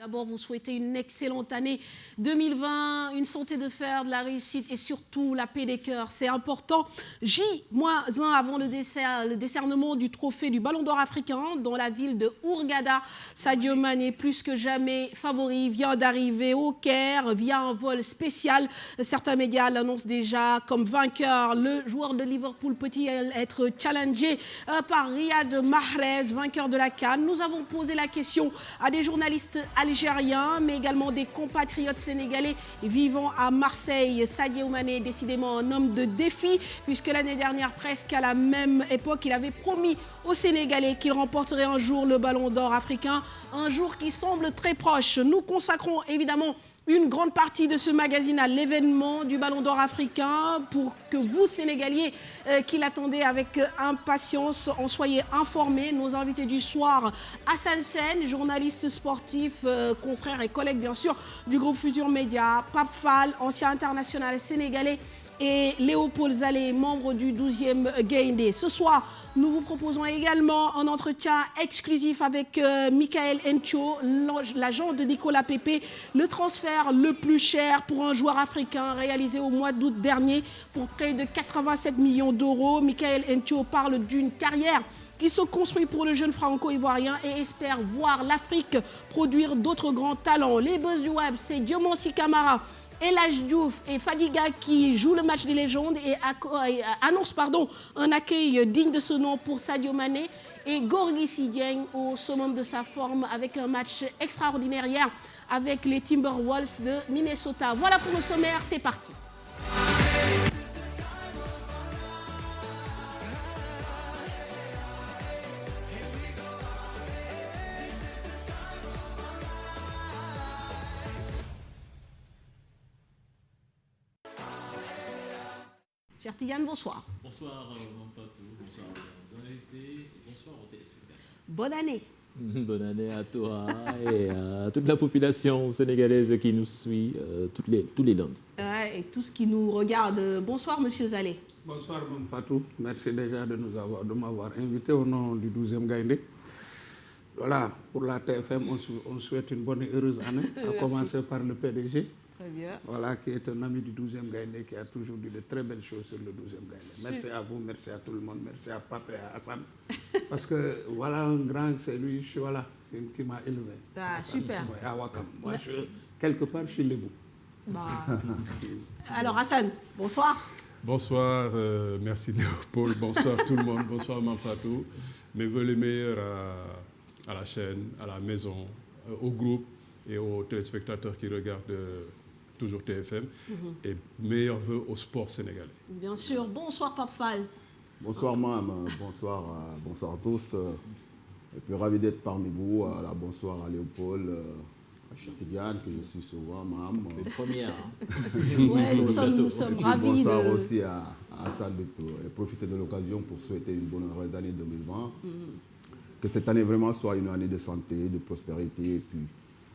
D'abord, vous souhaitez une excellente année 2020, une santé de fer, de la réussite et surtout la paix des cœurs. C'est important. J-1 avant le décernement du trophée du Ballon d'Or africain dans la ville de Hurghada. Sadio Mané, plus que jamais favori, vient d'arriver au Caire via un vol spécial. Certains médias l'annoncent déjà comme vainqueur. Le joueur de Liverpool peut-il être challengé par Riyad Mahrez, vainqueur de la CAN? Nous avons posé la question à des journalistes algériens, mais également des compatriotes sénégalais vivant à Marseille. Sadio Mané est décidément un homme de défi, puisque l'année dernière, presque à la même époque, il avait promis aux Sénégalais qu'il remporterait un jour le Ballon d'Or africain, un jour qui semble très proche. Nous consacrons évidemment une grande partie de ce magazine à l'événement du Ballon d'Or africain pour que vous, Sénégaliers, qui l'attendez avec impatience, en soyez informés. Nos invités du soir, Hassan Sène, journaliste sportif, confrère et collègue bien sûr du groupe Futur Média, Pape Fall, ancien international sénégalais, et Léopold Zalé, membre du 12e Gaïndé. Ce soir, nous vous proposons également un entretien exclusif avec Michael Encho, l'agent de Nicolas Pepe, le transfert le plus cher pour un joueur africain réalisé au mois d'août dernier pour près de 87 millions d'euros. Michael Encho parle d'une carrière qui se construit pour le jeune franco-ivoirien et espère voir l'Afrique produire d'autres grands talents. Les buzz du web, c'est Diomansi Kamara, El Hadji Diouf et Fadiga qui jouent le match des légendes et annoncent un accueil digne de ce nom pour Sadio Mané, et Gorgui Sy Dieng au summum de sa forme avec un match extraordinaire hier avec les Timberwolves de Minnesota. Voilà pour le sommaire, c'est parti. Cher Tidiane, bonsoir. Bonsoir, Mampatou, bonsoir aux invités et bonsoir aux téléspectateurs. Bonne année. Bonne année à toi et à toute la population sénégalaise qui nous suit tous les lundis. Et tout ce qui nous regarde. Bonsoir, monsieur Zalé. Bonsoir, Mampatou. Merci déjà de m'avoir invité au nom du 12e Gaïndé. Voilà, pour la TFM, on souhaite une bonne et heureuse année, à commencer par le PDG. Très bien. Voilà, qui est un ami du 12e Gaïndé, qui a toujours dit de très belles choses sur le 12e Gaïndé. Merci à vous, merci à tout le monde, merci à Pape et à Hassan. Parce que voilà un grand, c'est lui, voilà, c'est lui qui m'a élevé. Ah, Hassan, super. Ouais, à Wakam. Moi, quelque part, je suis Lébou. Bah. Alors, Hassan, bonsoir. Bonsoir, merci Léopold, bonsoir tout le monde, bonsoir Mampatou. Mes voeux les meilleurs à la chaîne, à la maison, au groupe et aux téléspectateurs qui regardent toujours TFM, et meilleurs vœux au sport sénégalais. Bien sûr. Bonsoir, Pape Fall. Bonsoir, Mam. Bonsoir à tous. Et puis, ravi d'être parmi vous. Bonsoir à Léopold, à Chatidiane, que je suis souvent, Mam. C'est une première. Ouais, nous sommes ravis. Bonsoir aussi à Hassan et profiter de l'occasion pour souhaiter une bonne heureuse année 2020. Que cette année vraiment soit une année de santé, de prospérité et puis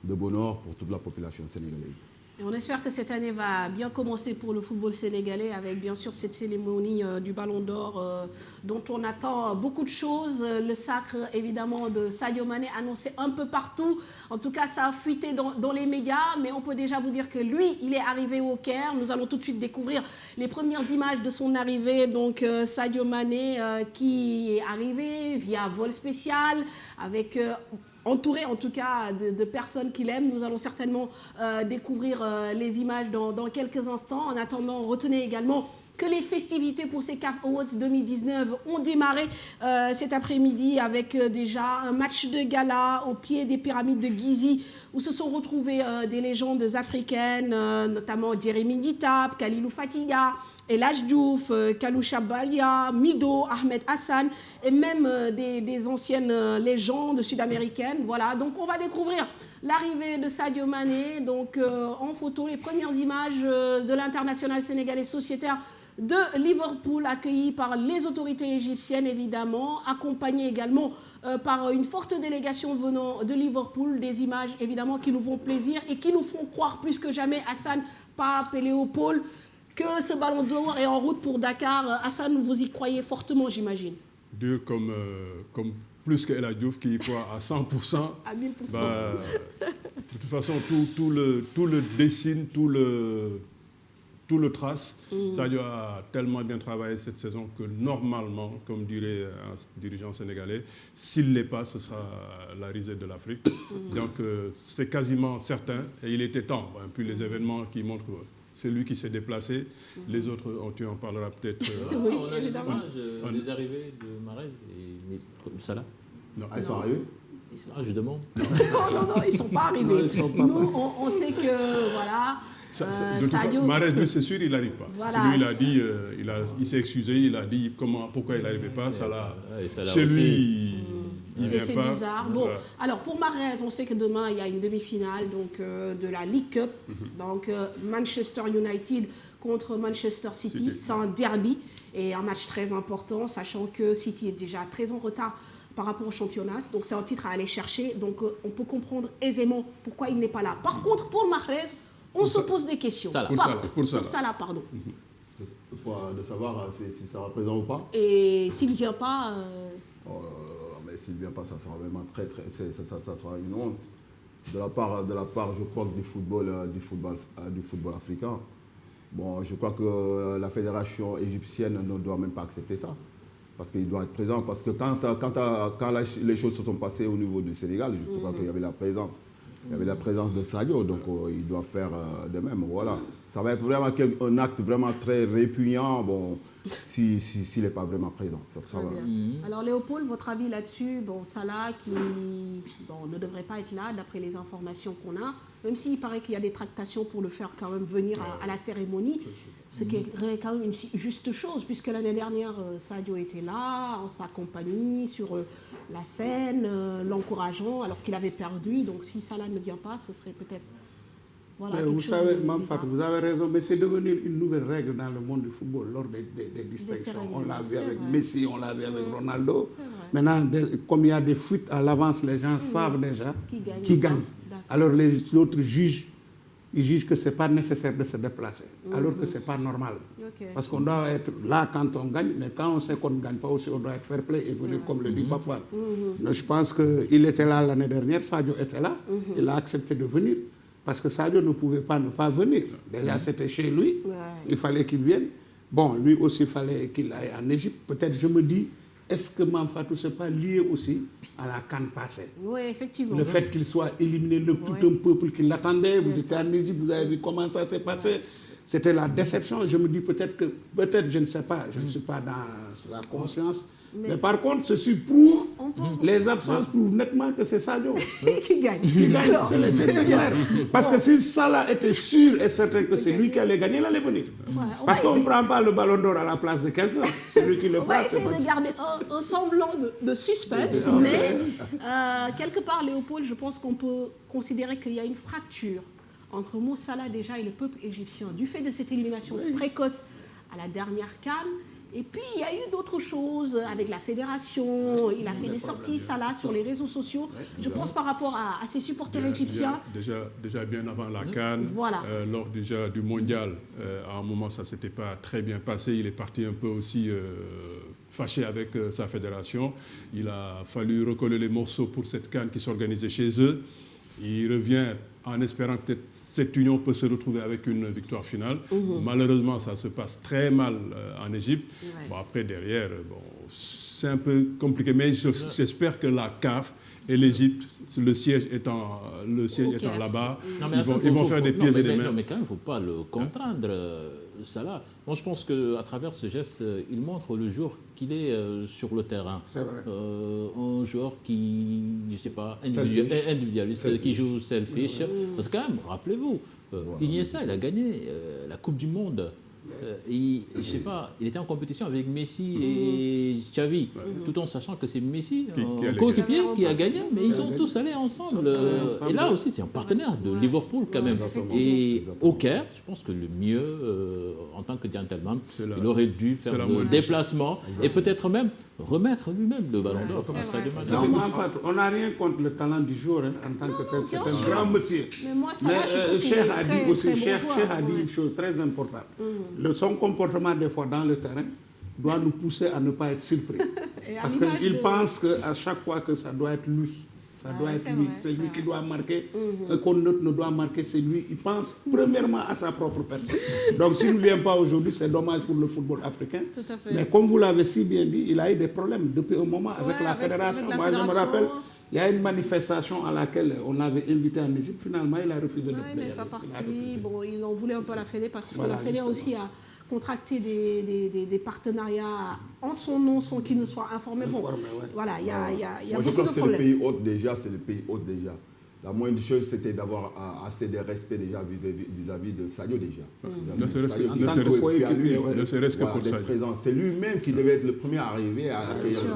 de bonheur pour toute la population sénégalaise. Et on espère que cette année va bien commencer pour le football sénégalais avec bien sûr cette cérémonie du Ballon d'Or dont on attend beaucoup de choses. Le sacre évidemment de Sadio Mané annoncé un peu partout. En tout cas, ça a fuité dans les médias, mais on peut déjà vous dire que lui, il est arrivé au Caire. Nous allons tout de suite découvrir les premières images de son arrivée. Donc Sadio Mané qui est arrivé via vol spécial avec... entouré en tout cas de personnes qu'il aime. Nous allons certainement découvrir les images dans quelques instants. En attendant, retenez également que les festivités pour ces CAF Awards 2019 ont démarré cet après-midi avec déjà un match de gala au pied des pyramides de Gizeh où se sont retrouvées des légendes africaines, notamment Jérémy Ditab, Khalilou Fatiga, El Hadji Diouf, Kaloucha Balia, Mido, Ahmed Hassan et même des anciennes légendes sud-américaines. Voilà, donc on va découvrir l'arrivée de Sadio Mané, donc en photo, les premières images de l'international sénégalais sociétaire de Liverpool, accueilli par les autorités égyptiennes évidemment, accompagné également par une forte délégation venant de Liverpool, des images évidemment qui nous font plaisir et qui nous font croire plus que jamais, Hassan, Pape et Léopold, que ce Ballon d'Or est en route pour Dakar. Hassan, vous y croyez fortement, j'imagine. Dur comme plus que El Hadji Diouf qui y croit à 100%. À 1000%. De toute façon, tout le dessine, tout le trace. Sadio a tellement bien travaillé cette saison que normalement, comme dirait un dirigeant sénégalais, s'il ne l'est pas, ce sera la risée de l'Afrique. Donc c'est quasiment certain et il était temps. Puis les événements qui montrent que c'est lui qui s'est déplacé. Les autres, tu en parleras peut-être. Oui, on a les images, les arrivées de Mahrez et Salah. Non. Ah, ils sont arrivés? Je demande. non, ils ne sont pas arrivés. Nous, on sait que, voilà, Sadio... Mahrez, lui, c'est sûr, il n'arrive pas. Voilà, lui, il a dit, il s'est excusé, il a dit pourquoi il n'arrivait pas. Salah, chez lui, il vient pas. C'est bizarre. Bon, alors pour Mahrez, on sait que demain, il y a une demi-finale donc, de la League Cup. Donc Manchester United contre Manchester City. C'est un derby et un match très important, sachant que City est déjà très en retard par rapport au championnat. Donc c'est un titre à aller chercher. Donc on peut comprendre aisément pourquoi il n'est pas là. Par contre, pour Mahrez, on se pose des questions. Pour Salah, pardon. De savoir si ça représente ou pas. Et s'il ne vient pas... Oh là là, mais s'il ne vient pas, ça sera vraiment ça sera une honte. De la part, je crois, du football africain. Bon, je crois que la fédération égyptienne ne doit même pas accepter ça. Parce qu'il doit être présent. Parce que quand les choses se sont passées au niveau du Sénégal, je crois qu'il y avait la présence. Il y avait la présence de Sadio, donc il doit faire de même. Voilà. Ça va être vraiment un acte vraiment très répugnant bon, s'il n'est pas vraiment présent. Ça va. Alors Léopold, votre avis là-dessus? Bon, Salah qui ne devrait pas être là, d'après les informations qu'on a, même s'il paraît qu'il y a des tractations pour le faire quand même venir à la cérémonie, ce qui est quand même une juste chose, puisque l'année dernière, Sadio était là, en sa compagnie, sur la scène, l'encourageant, alors qu'il avait perdu. Donc si Salah ne vient pas, ce serait peut-être... Voilà, vous savez, vous avez raison, mais c'est devenu une nouvelle règle dans le monde du football lors des distinctions. On l'a vu avec Messi, on l'a vu avec Ronaldo. Maintenant, comme il y a des fuites à l'avance, les gens savent déjà qui gagne. Alors les autres jugent, ils jugent que ce n'est pas nécessaire de se déplacer, alors que ce n'est pas normal. Parce qu'on doit être là quand on gagne, mais quand on sait qu'on ne gagne pas aussi, on doit être fair play et venir comme le dit Pape. Je pense qu'il était là l'année dernière, Sadio était là, il a accepté de venir. Parce que Sadio ne pouvait pas ne pas venir. Déjà, c'était chez lui. Il fallait qu'il vienne. Bon, lui aussi, il fallait qu'il aille en Égypte. Peut-être, je me dis, est-ce que Mamfatou, ce n'est pas lié aussi à la CAN passée? Oui, effectivement. Le fait qu'il soit éliminé, tout un peuple qui l'attendait. Vous étiez en Égypte, vous avez vu comment ça s'est passé. C'était la déception. Je me dis peut-être, je ne sais pas, je ne suis pas dans la conscience. Mais par contre, ceci prouve, les absences prouvent nettement que c'est Sadio qui gagne. C'est clair. Parce que si Salah était sûr et certain que c'est lui qui allait gagner, il allait venir. Parce qu'on ne prend pas le ballon d'or à la place de quelqu'un. C'est lui qui le prend. On va essayer de garder un semblant de suspense, mais quelque part, Léopold, je pense qu'on peut considérer qu'il y a une fracture entre Mo Salah déjà et le peuple égyptien, du fait de cette élimination précoce à la dernière CAN. Et puis, il y a eu d'autres choses avec la fédération. Il a fait des sorties, Salah, sur les réseaux sociaux. Je pense par rapport à ses supporters égyptiens. Déjà bien avant la CAN, lors déjà du mondial, à un moment, ça ne s'était pas très bien passé. Il est parti un peu aussi fâché avec sa fédération. Il a fallu recoller les morceaux pour cette CAN qui s'organisait chez eux. Il revient en espérant que cette union peut se retrouver avec une victoire finale. Malheureusement, ça se passe très mal en Égypte. Bon, après, derrière, c'est un peu compliqué. Mais j'espère que la CAF et l'Égypte, le siège étant là-bas, ils vont faire des pieds et des mains. Mais quand même, il ne faut pas le contraindre, Salah. Moi, je pense qu'à travers ce geste, il montre le joueur qu'il est sur le terrain. C'est vrai. Un joueur qui, je ne sais pas, individualiste, qui joue selfish. Parce que quand même, rappelez-vous, Iniesta, il a gagné la Coupe du Monde. Je sais pas, il était en compétition avec Messi et Xavi, tout en sachant que c'est Messi, un coéquipier qui a gagné, mais ils ont tous allé ensemble. Et là aussi, c'est un partenaire de Liverpool quand même. Et au Caire, je pense que le mieux, en tant que gentleman, il aurait dû faire le déplacement et peut-être même remettre lui-même le ballon d'or. On n'a rien contre le talent du joueur en tant que tel. C'est un grand monsieur. Mais Cheikh a dit aussi, Cheikh a dit une chose très importante. Son comportement des fois dans le terrain doit nous pousser à ne pas être surpris. Parce qu'il pense qu'à chaque fois que ça doit être lui Ça doit être lui. C'est lui qui doit marquer. Un connautre ne doit marquer, c'est lui. Il pense premièrement à sa propre personne. Donc s'il ne vient pas aujourd'hui, c'est dommage pour le football africain. Tout à fait. Mais comme vous l'avez si bien dit, il a eu des problèmes depuis un moment avec la fédération. Moi, je me rappelle, il y a une manifestation à laquelle on avait invité en Égypte. Finalement, il a refusé de il n'est pas parti. Bon, il en voulait un peu la Fédé parce que la Fédé aussi a contracter des partenariats en son nom sans qu'il ne soit informé. Bon, voilà, il y a beaucoup de problèmes. Je crois que c'est le pays hôte déjà, c'est le pays hôte déjà. La moindre chose, c'était d'avoir assez de respect déjà vis-à-vis de Sadio déjà. Ne serait-ce que pour Sadio. C'est lui-même qui devait être le premier à arriver à accueillir le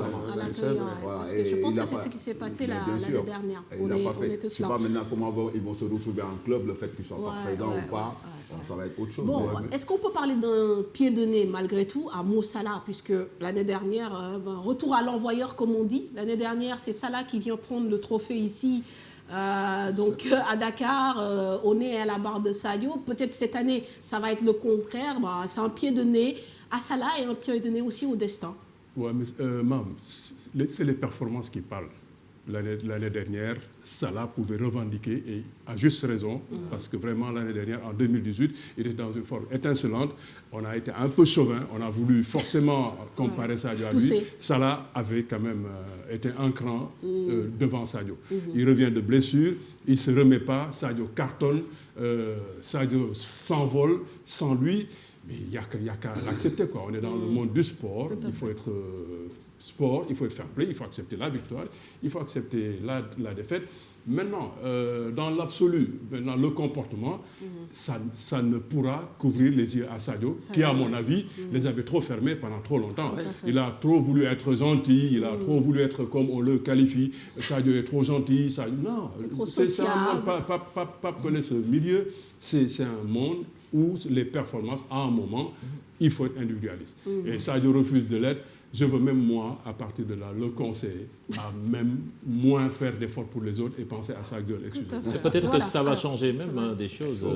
parce que je pense que c'est ce qui s'est passé l'année dernière. Il n'a pas fait. Je ne sais pas maintenant comment ils vont se retrouver en club, le fait qu'ils ne soient pas présents ou pas. Ça va être autre chose. Bon, est-ce qu'on peut parler d'un pied de nez malgré tout à Mo Salah, puisque l'année dernière, retour à l'envoyeur comme on dit, l'année dernière c'est Salah qui vient prendre le trophée ici, donc à Dakar, au nez et à la barre de Sadio. Peut-être cette année ça va être le contraire, c'est un pied de nez à Salah et un pied de nez aussi au destin. Oui, mais c'est les performances qui parlent. L'année dernière, Salah pouvait revendiquer, et à juste raison, parce que vraiment l'année dernière, en 2018, il était dans une forme étincelante. On a été un peu chauvin, on a voulu forcément comparer Sadio à lui. Salah avait quand même été un cran devant Sadio. Il revient de blessure, il ne se remet pas, Sadio cartonne, Sadio s'envole sans lui. Mais il n'y a qu'à l'accepter, quoi. On est dans le monde du sport, il faut être sport, il faut être fair play, il faut accepter la victoire, il faut accepter la défaite. Maintenant, dans l'absolu, le comportement, ça ne pourra couvrir les yeux à Sadio, qui, à mon avis, les avait trop fermés pendant trop longtemps. Il a trop voulu être gentil, il a trop voulu être comme on le qualifie. Sadio est trop gentil. Non, c'est un monde, pas connaître ce milieu, c'est un monde où les performances, à un moment, il faut être individualiste. Et Sadio refuse de l'être. Je veux même, moi, à partir de là, le conseiller à même moins faire d'efforts pour les autres et penser à sa gueule. Peut-être que ça va changer même des choses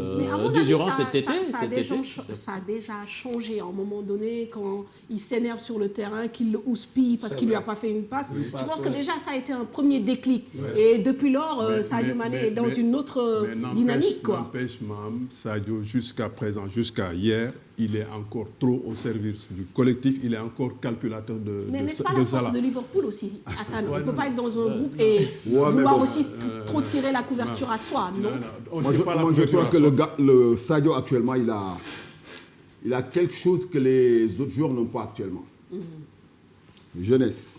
durant cet été. Ça a déjà changé à un moment donné quand il s'énerve sur le terrain, qu'il le houspille parce qu'il ne lui a pas fait une passe. Je pense que déjà, ça a été un premier déclic. Et depuis lors, Sadio Mané est dans une autre dynamique. N'empêche, Sadio, jusqu'à présent, jusqu'à hier, il est encore trop au service du collectif, il est encore calculateur de Salah. Mais n'est-ce pas la force de Liverpool aussi, Hassan? On ne peut pas être dans un groupe et vouloir aussi trop tirer la couverture à soi, non? Moi, je crois que le Sadio actuellement, il a quelque chose que les autres joueurs n'ont pas actuellement. Jeunesse,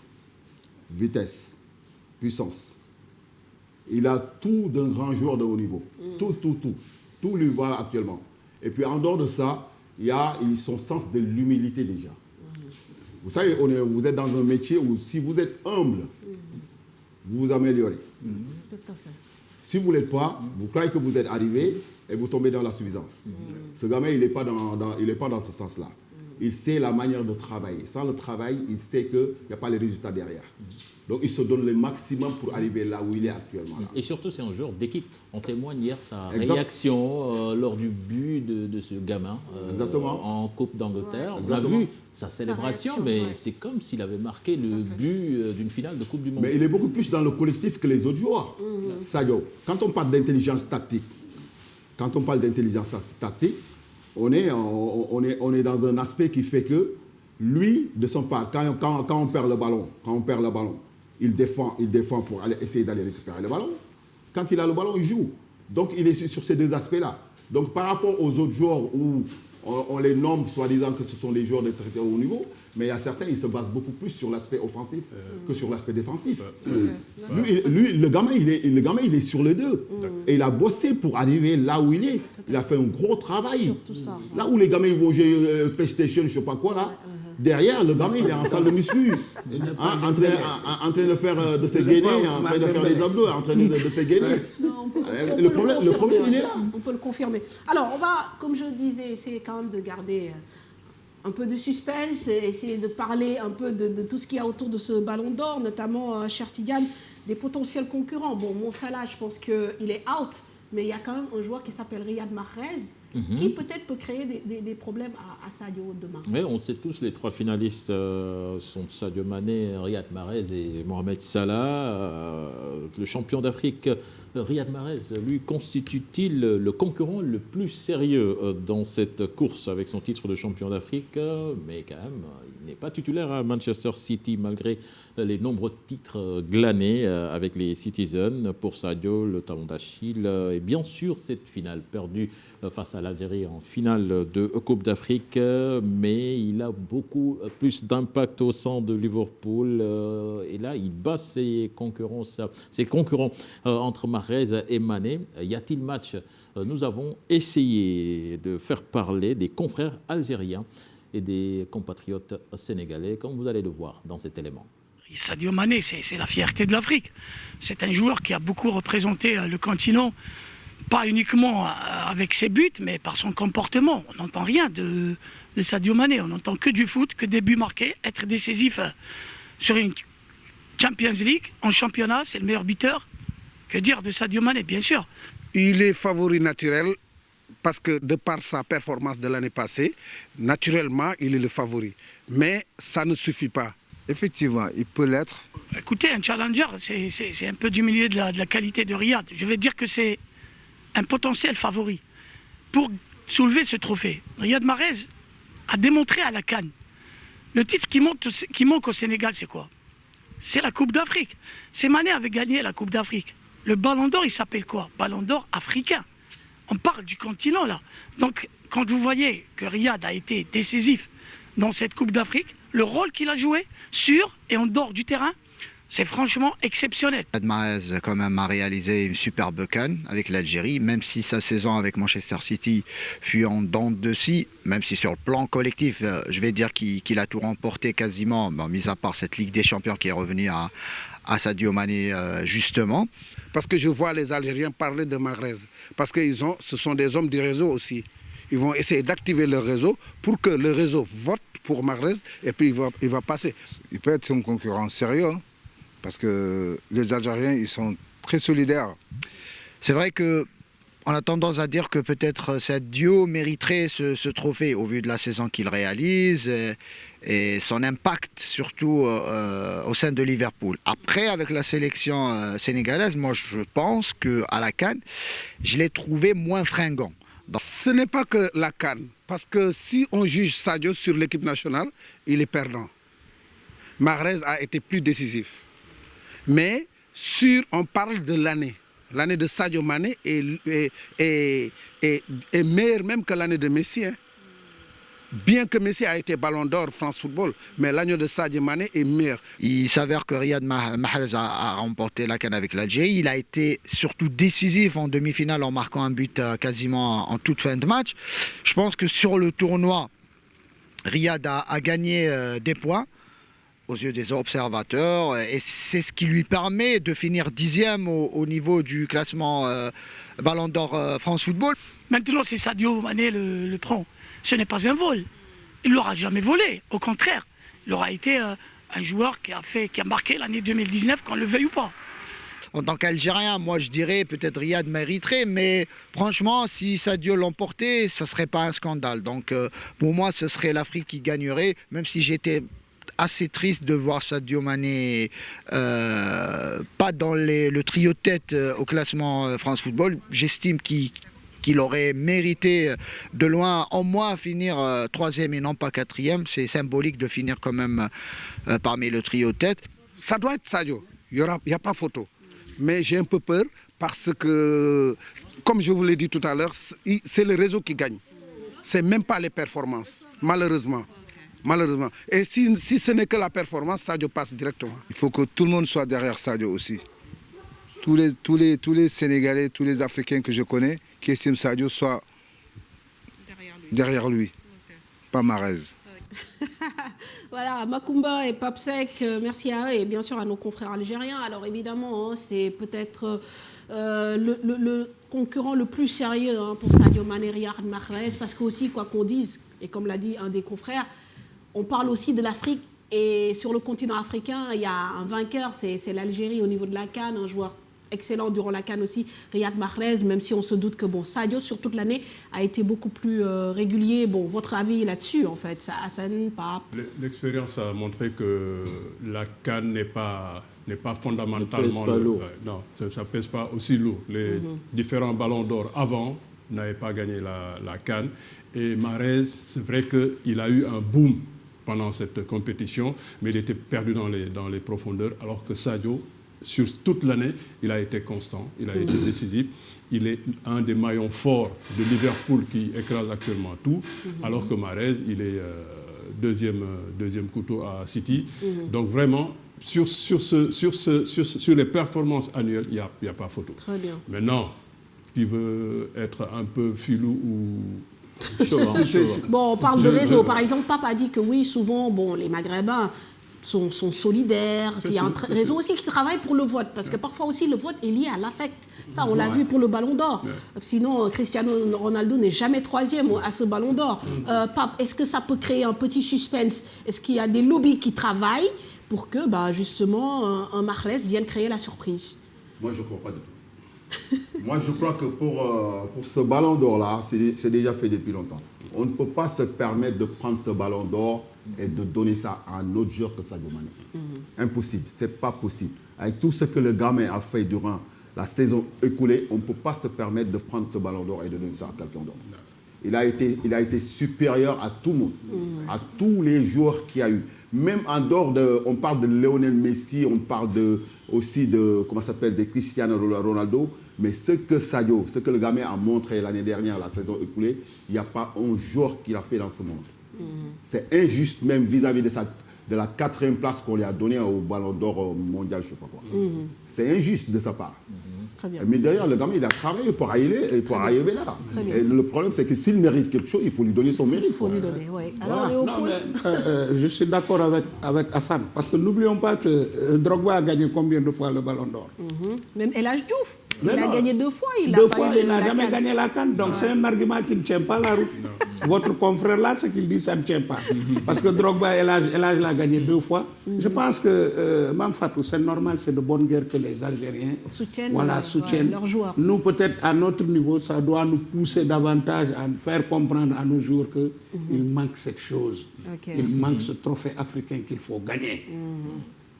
vitesse, puissance. Il a tout d'un grand joueur de haut niveau. Tout lui va actuellement. Et puis en dehors de ça, il y a son sens de l'humilité déjà. Vous savez, vous êtes dans un métier où si vous êtes humble, vous vous améliorez. Si vous ne l'êtes pas, vous croyez que vous êtes arrivé et vous tombez dans la suffisance. Ce gamin, il n'est pas dans ce sens-là. Il sait la manière de travailler. Sans le travail, il sait qu'il n'y a pas les résultats derrière. Donc, il se donne le maximum pour arriver là où il est actuellement. Là. Et surtout, c'est un joueur d'équipe. On témoigne hier sa réaction lors du but de ce gamin en Coupe d'Angleterre. On a vu sa célébration, mais c'est comme s'il avait marqué le but d'une finale de Coupe du Monde. Mais il est beaucoup plus dans le collectif que les autres joueurs. Sadio, quand on parle d'intelligence tactique, on est dans un aspect qui fait que lui, de son part, quand on perd le ballon, il défend pour essayer d'aller récupérer le ballon. Quand il a le ballon, il joue. Donc, il est sur ces deux aspects-là. Donc, par rapport aux autres joueurs où on les nomme, soi-disant que ce sont des joueurs de très haut niveau, mais il y a certains, ils se basent beaucoup plus sur l'aspect offensif que sur l'aspect défensif. Lui, le gamin, il est sur les deux. Et il a bossé pour arriver là où il est. Il a fait un gros travail. Là où les gamins ils vont jouer PlayStation, je ne sais pas quoi, là. Derrière, le gamin, il est en salle de muscu, en train de faire de ses gainés, en train de faire des abdos, en train de se gainer. Le problème, il est là. On peut le confirmer. Alors, on va, comme je disais, essayer quand même de garder un peu de suspense, essayer de parler un peu de tout ce qu'il y a autour de ce ballon d'or, notamment, cher Tidiane, des potentiels concurrents. Bon, Mo Salah, je pense qu'il est out, mais il y a quand même un joueur qui s'appelle Riyad Mahrez, qui peut-être peut créer des problèmes à Sadio demain. Oui, on le sait tous, les trois finalistes sont Sadio Mané, Riyad Mahrez et Mohamed Salah. le champion d'Afrique Riyad Mahrez, lui, constitue-t-il le concurrent le plus sérieux dans cette course avec son titre de champion d'Afrique? Mais quand même, il n'est pas titulaire à Manchester City malgré les nombreux titres glanés avec les Citizens. Pour Sadio, le talon d'Achille et bien sûr cette finale perdue face à l'Algérie en finale de Coupe d'Afrique, mais il a beaucoup plus d'impact au sein de Liverpool et là il bat ses concurrents entre Mahrez et Mané. Y a-t-il match? Nous avons essayé de faire parler des confrères algériens et des compatriotes sénégalais, comme vous allez le voir dans cet élément. Sadio Mané, c'est la fierté de l'Afrique. C'est un joueur qui a beaucoup représenté le continent, pas uniquement avec ses buts, mais par son comportement. On n'entend rien de Sadio Mané, on n'entend que du foot, que des buts marqués, être décisif sur une Champions League, en championnat, c'est le meilleur buteur. Que dire de Sadio Mané, bien sûr. Il est favori naturel parce que de par sa performance de l'année passée, naturellement, il est le favori. Mais ça ne suffit pas. Effectivement, il peut l'être. Écoutez, un challenger, c'est un peu diminué de la qualité de Riyad. Je vais dire que c'est un potentiel favori pour soulever ce trophée. Riyad Mahrez a démontré à la CAN. Le titre qui manque au Sénégal, c'est quoi? C'est la Coupe d'Afrique. C'est Mané avait gagné la Coupe d'Afrique. Le Ballon d'Or, il s'appelle quoi? Ballon d'Or africain. On parle du continent, là. Donc, quand vous voyez que Riyad a été décisif dans cette Coupe d'Afrique, le rôle qu'il a joué sur et en dehors du terrain, c'est franchement exceptionnel. Riyad Mahrez quand même a réalisé une superbe CAN avec l'Algérie, même si sa saison avec Manchester City fut en dents de scie, même si sur le plan collectif, je vais dire qu'il a tout remporté quasiment, mis à part cette Ligue des Champions qui est revenue à Sadio Mané justement. Parce que je vois les Algériens parler de Mahrez, parce que ce sont des hommes du réseau aussi. Ils vont essayer d'activer le réseau pour que le réseau vote pour Mahrez et puis il va passer. Il peut être un concurrent sérieux, hein, parce que les Algériens, ils sont très solidaires. C'est vrai qu'on a tendance à dire que peut-être Sadio mériterait ce trophée au vu de la saison qu'il réalise et son impact surtout au sein de Liverpool. Après, avec la sélection sénégalaise, moi je pense qu'à la CAN, je l'ai trouvé moins fringant. Ce n'est pas que la CAN, parce que si on juge Sadio sur l'équipe nationale, il est perdant. Mahrez a été plus décisif. Mais on parle de l'année. L'année de Sadio Mané est meilleure même que l'année de Messi. Hein. Bien que Messi a été Ballon d'Or France Football, mais l'année de Sadio Mané est meilleur. Il s'avère que Riyad Mahrez a remporté la CAN avec l'Algérie. Il a été surtout décisif en demi-finale en marquant un but quasiment en toute fin de match. Je pense que sur le tournoi, Riyad a gagné des points aux yeux des observateurs et c'est ce qui lui permet de finir 10e au niveau du classement Ballon d'Or France Football. Maintenant, si Sadio Mané le prend, ce n'est pas un vol. Il ne l'aura jamais volé. Au contraire, il aura été un joueur qui a marqué l'année 2019, qu'on le veuille ou pas. En tant qu'Algérien, moi je dirais peut-être Riyad mériterait, mais franchement, si Sadio l'emportait, ce ne serait pas un scandale. Donc pour moi, ce serait l'Afrique qui gagnerait, même si j'étais assez triste de voir Sadio Mané pas dans le trio de tête au classement France Football. J'estime qu'il aurait mérité de loin, au moins, finir 3e et non pas 4e. C'est symbolique de finir quand même parmi le trio de tête. Ça doit être Sadio, il n'y a pas photo. Mais j'ai un peu peur parce que, comme je vous l'ai dit tout à l'heure, c'est le réseau qui gagne. Ce n'est même pas les performances, malheureusement. Malheureusement. Et si ce n'est que la performance, Sadio passe directement. Il faut que tout le monde soit derrière Sadio aussi. Tous les Sénégalais, tous les Africains que je connais qui estiment Sadio soient derrière lui. Okay. Pas Mahrez. Voilà, Makumba et Papsek, merci à eux et bien sûr à nos confrères algériens. Alors évidemment, hein, c'est peut-être le concurrent le plus sérieux hein, pour Sadio Mané, Riyad Mahrez, parce qu'aussi, quoi qu'on dise, et comme l'a dit un des confrères, on parle aussi de l'Afrique et sur le continent africain, il y a un vainqueur, c'est l'Algérie au niveau de la CAN, un joueur excellent durant la CAN aussi, Riyad Mahrez, même si on se doute que Sadio, sur toute l'année, a été beaucoup plus régulier. Bon, votre avis là-dessus, en fait, Hassan, Pape? L'expérience a montré que la CAN n'est pas n'est pas fondamentalement... non, ça ne pèse pas aussi lourd. Les différents ballons d'or avant n'avaient pas gagné la CAN. Et Mahrez, c'est vrai qu'il a eu un boom pendant cette compétition, mais il était perdu dans les profondeurs, alors que Sadio, sur toute l'année, il a été constant, il a été décisif. Il est un des maillons forts de Liverpool qui écrase actuellement tout, alors que Mahrez, il est deuxième couteau à City. Donc vraiment, sur les performances annuelles, il n'y a pas photo. Très bien. Maintenant, qui veut être un peu filou ou... Bon, on parle de réseau. Par exemple, Pape a dit que oui, souvent, bon, les Maghrébins sont solidaires, qu'il y a un réseau aussi qui travaille pour le vote, parce que parfois aussi le vote est lié à l'affect. Ça, on l'a vu pour le Ballon d'Or. Sinon, Cristiano Ronaldo n'est jamais troisième à ce Ballon d'Or. Pape, est-ce que ça peut créer un petit suspense? Est-ce qu'il y a des lobbies qui travaillent pour que, justement, un Mahrez vienne créer la surprise? Moi, je ne crois pas du tout. Moi, je crois que pour ce Ballon d'Or-là, c'est déjà fait depuis longtemps. On ne peut pas se permettre de prendre ce Ballon d'Or et de donner ça à un autre joueur que Sadio Mané. Impossible, ce n'est pas possible. Avec tout ce que le gamin a fait durant la saison écoulée, on ne peut pas se permettre de prendre ce Ballon d'Or et de donner ça à quelqu'un d'autre. Il a été supérieur à tout le monde, à tous les joueurs qu'il y a eu. Même en dehors de... On parle de Lionel Messi, on parle aussi de Cristiano Ronaldo, mais ce que le gamin a montré l'année dernière, la saison écoulée, il n'y a pas un joueur qui l'a fait dans ce monde. C'est injuste même vis-à-vis de la 4e place qu'on lui a donnée au Ballon d'Or mondial, je ne sais pas quoi. C'est injuste de sa part. Très bien. Mais d'ailleurs, le gamin, il a travaillé pour arriver là. Et le problème, c'est que s'il mérite quelque chose, il faut lui donner son mérite. Il faut lui donner, oui. Alors, voilà. Je suis d'accord avec Hassan, parce que n'oublions pas que Drogba a gagné combien de fois le Ballon d'Or? Même El Hadj Diouf, il a gagné 2 fois. Il n'a jamais gagné la CAN. Donc c'est un argument qui ne tient pas la route. Votre confrère là, ce qu'il dit, ça ne tient pas. Parce que Drogba, El Hadj l'a gagné 2 fois. Je pense que, Mme Fatou, c'est normal, c'est de bonne guerre que les Algériens soutiennent leurs joueurs. Nous, peut-être, à notre niveau, ça doit nous pousser davantage à faire comprendre à nos joueurs qu'il manque cette chose. Il manque ce trophée africain qu'il faut gagner.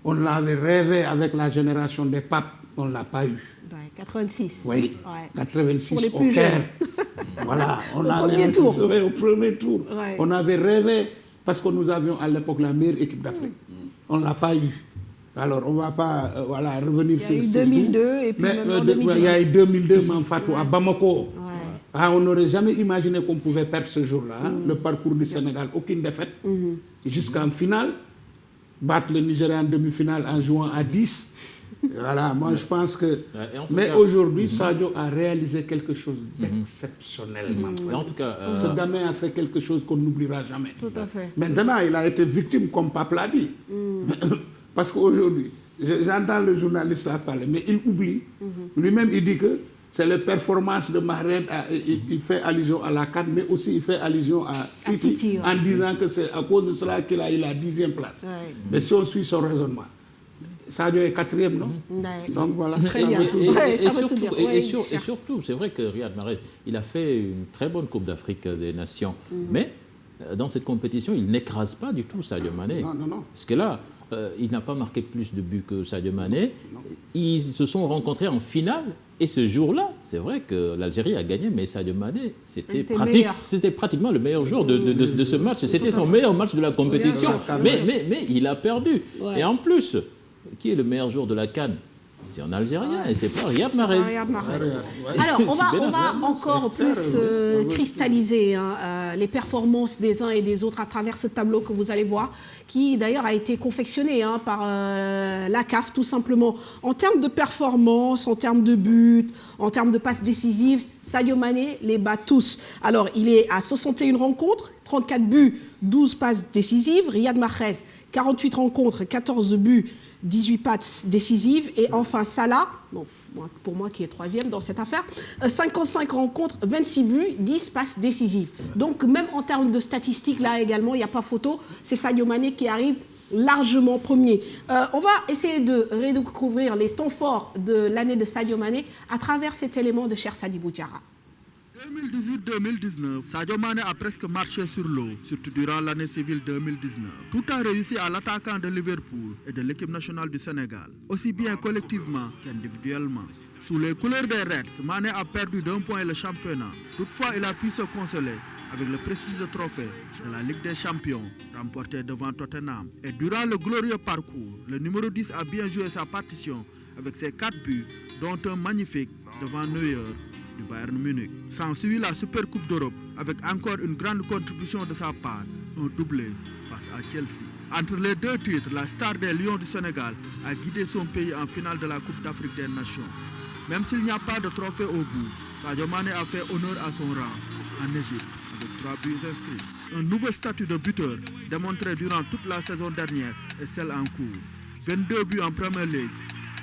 On l'avait rêvé avec la génération des papes, on ne l'a pas eu. 86. Oui, 86 pour les au plus Caire. Jeunes. Voilà, Au premier tour. Au premier tour. Ouais. On avait rêvé, parce que nous avions à l'époque la meilleure équipe d'Afrique. On ne l'a pas eu. Alors, on ne va pas revenir sur ça. Il y a eu 2002 et puis maintenant 2010. Il y a eu 2002, Manfatou, à Bamako. On n'aurait jamais imaginé qu'on pouvait perdre ce jour-là. Le parcours du Sénégal, aucune défaite. Jusqu'en finale, battre le Nigeria en demi-finale en jouant à 10. Voilà, moi je pense que... Mais aujourd'hui, Sadio a réalisé quelque chose d'exceptionnel. En tout cas, ce gamin a fait quelque chose qu'on n'oubliera jamais. Tout à fait. Maintenant, il a été victime, comme Pape l'a dit. Parce qu'aujourd'hui, j'entends le journaliste là parler, mais il oublie. Lui-même, il dit que c'est les performances de Mahrez. Il fait allusion à la CAN, mais aussi il fait allusion à City, en disant que c'est à cause de cela qu'il a eu la 10e place. Mais si on suit son raisonnement, Sadio est 4e, non? Donc voilà. Très bien. Et surtout, c'est vrai que Riyad Mahrez, il a fait une très bonne Coupe d'Afrique des Nations. Mais dans cette compétition, il n'écrase pas du tout Sadio Mané. Non. Parce que là, il n'a pas marqué plus de buts que Sadio Mané. Ils se sont rencontrés en finale. Et ce jour-là, c'est vrai que l'Algérie a gagné, mais Sadio Mané, c'était pratiquement le meilleur joueur de ce match. C'était son meilleur match de la compétition. Mais il a perdu. Et en plus, qui est le meilleur joueur de la CAN? C'est un Algérien et c'est pas Riyad Mahrez. Alors, on va encore plus cristalliser les performances des uns et des autres à travers ce tableau que vous allez voir, qui d'ailleurs a été confectionné par la CAF tout simplement. En termes de performance, en termes de buts, en termes de passes décisives, Sadio Mané les bat tous. Alors, il est à 61 rencontres, 34 buts, 12 passes décisives. Riyad Mahrez, 48 rencontres, 14 buts, 18 passes décisives. Et enfin Salah, pour moi qui est 3e dans cette affaire, 55 rencontres, 26 buts, 10 passes décisives. Donc même en termes de statistiques, là également, il n'y a pas photo. C'est Sadio Mané qui arrive largement premier. On va essayer de redécouvrir les temps forts de l'année de Sadio Mané à travers cet élément de Cheikh Sadibou Diarra. 2018-2019, Sadio Mané a presque marché sur l'eau, surtout durant l'année civile 2019. Tout a réussi à l'attaquant de Liverpool et de l'équipe nationale du Sénégal, aussi bien collectivement qu'individuellement. Sous les couleurs des Reds, Mané a perdu d'1 point le championnat. Toutefois, il a pu se consoler avec le prestigieux trophée de la Ligue des Champions, remporté devant Tottenham. Et durant le glorieux parcours, le numéro 10 a bien joué sa partition avec ses 4 buts, dont un magnifique devant Neuer du Bayern Munich. S'ensuit la Super Coupe d'Europe avec encore une grande contribution de sa part, un doublé face à Chelsea. Entre les deux titres, la star des Lions du Sénégal a guidé son pays en finale de la Coupe d'Afrique des Nations. Même s'il n'y a pas de trophée au bout, Sadio Mané a fait honneur à son rang en Égypte avec 3 buts inscrits. Un nouveau statut de buteur démontré durant toute la saison dernière et celle en cours. 22 buts en Premier League,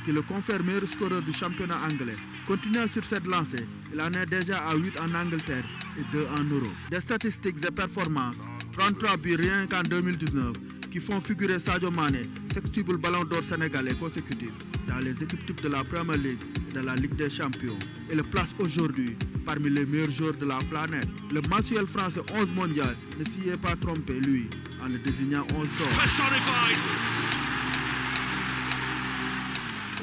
qui le confère meilleur scoreur du championnat anglais. Continuant sur cette lancée, il en est déjà à 8 en Angleterre et 2 en Europe. Des statistiques et performances, 33 buts rien qu'en 2019, qui font figurer Sadio Mané, sextuple ballon d'or sénégalais consécutif, dans les équipes types de la Premier League et de la Ligue des Champions, et le place aujourd'hui parmi les meilleurs joueurs de la planète. Le mensuel français 11 mondial ne s'y est pas trompé, lui, en le désignant 11 d'or.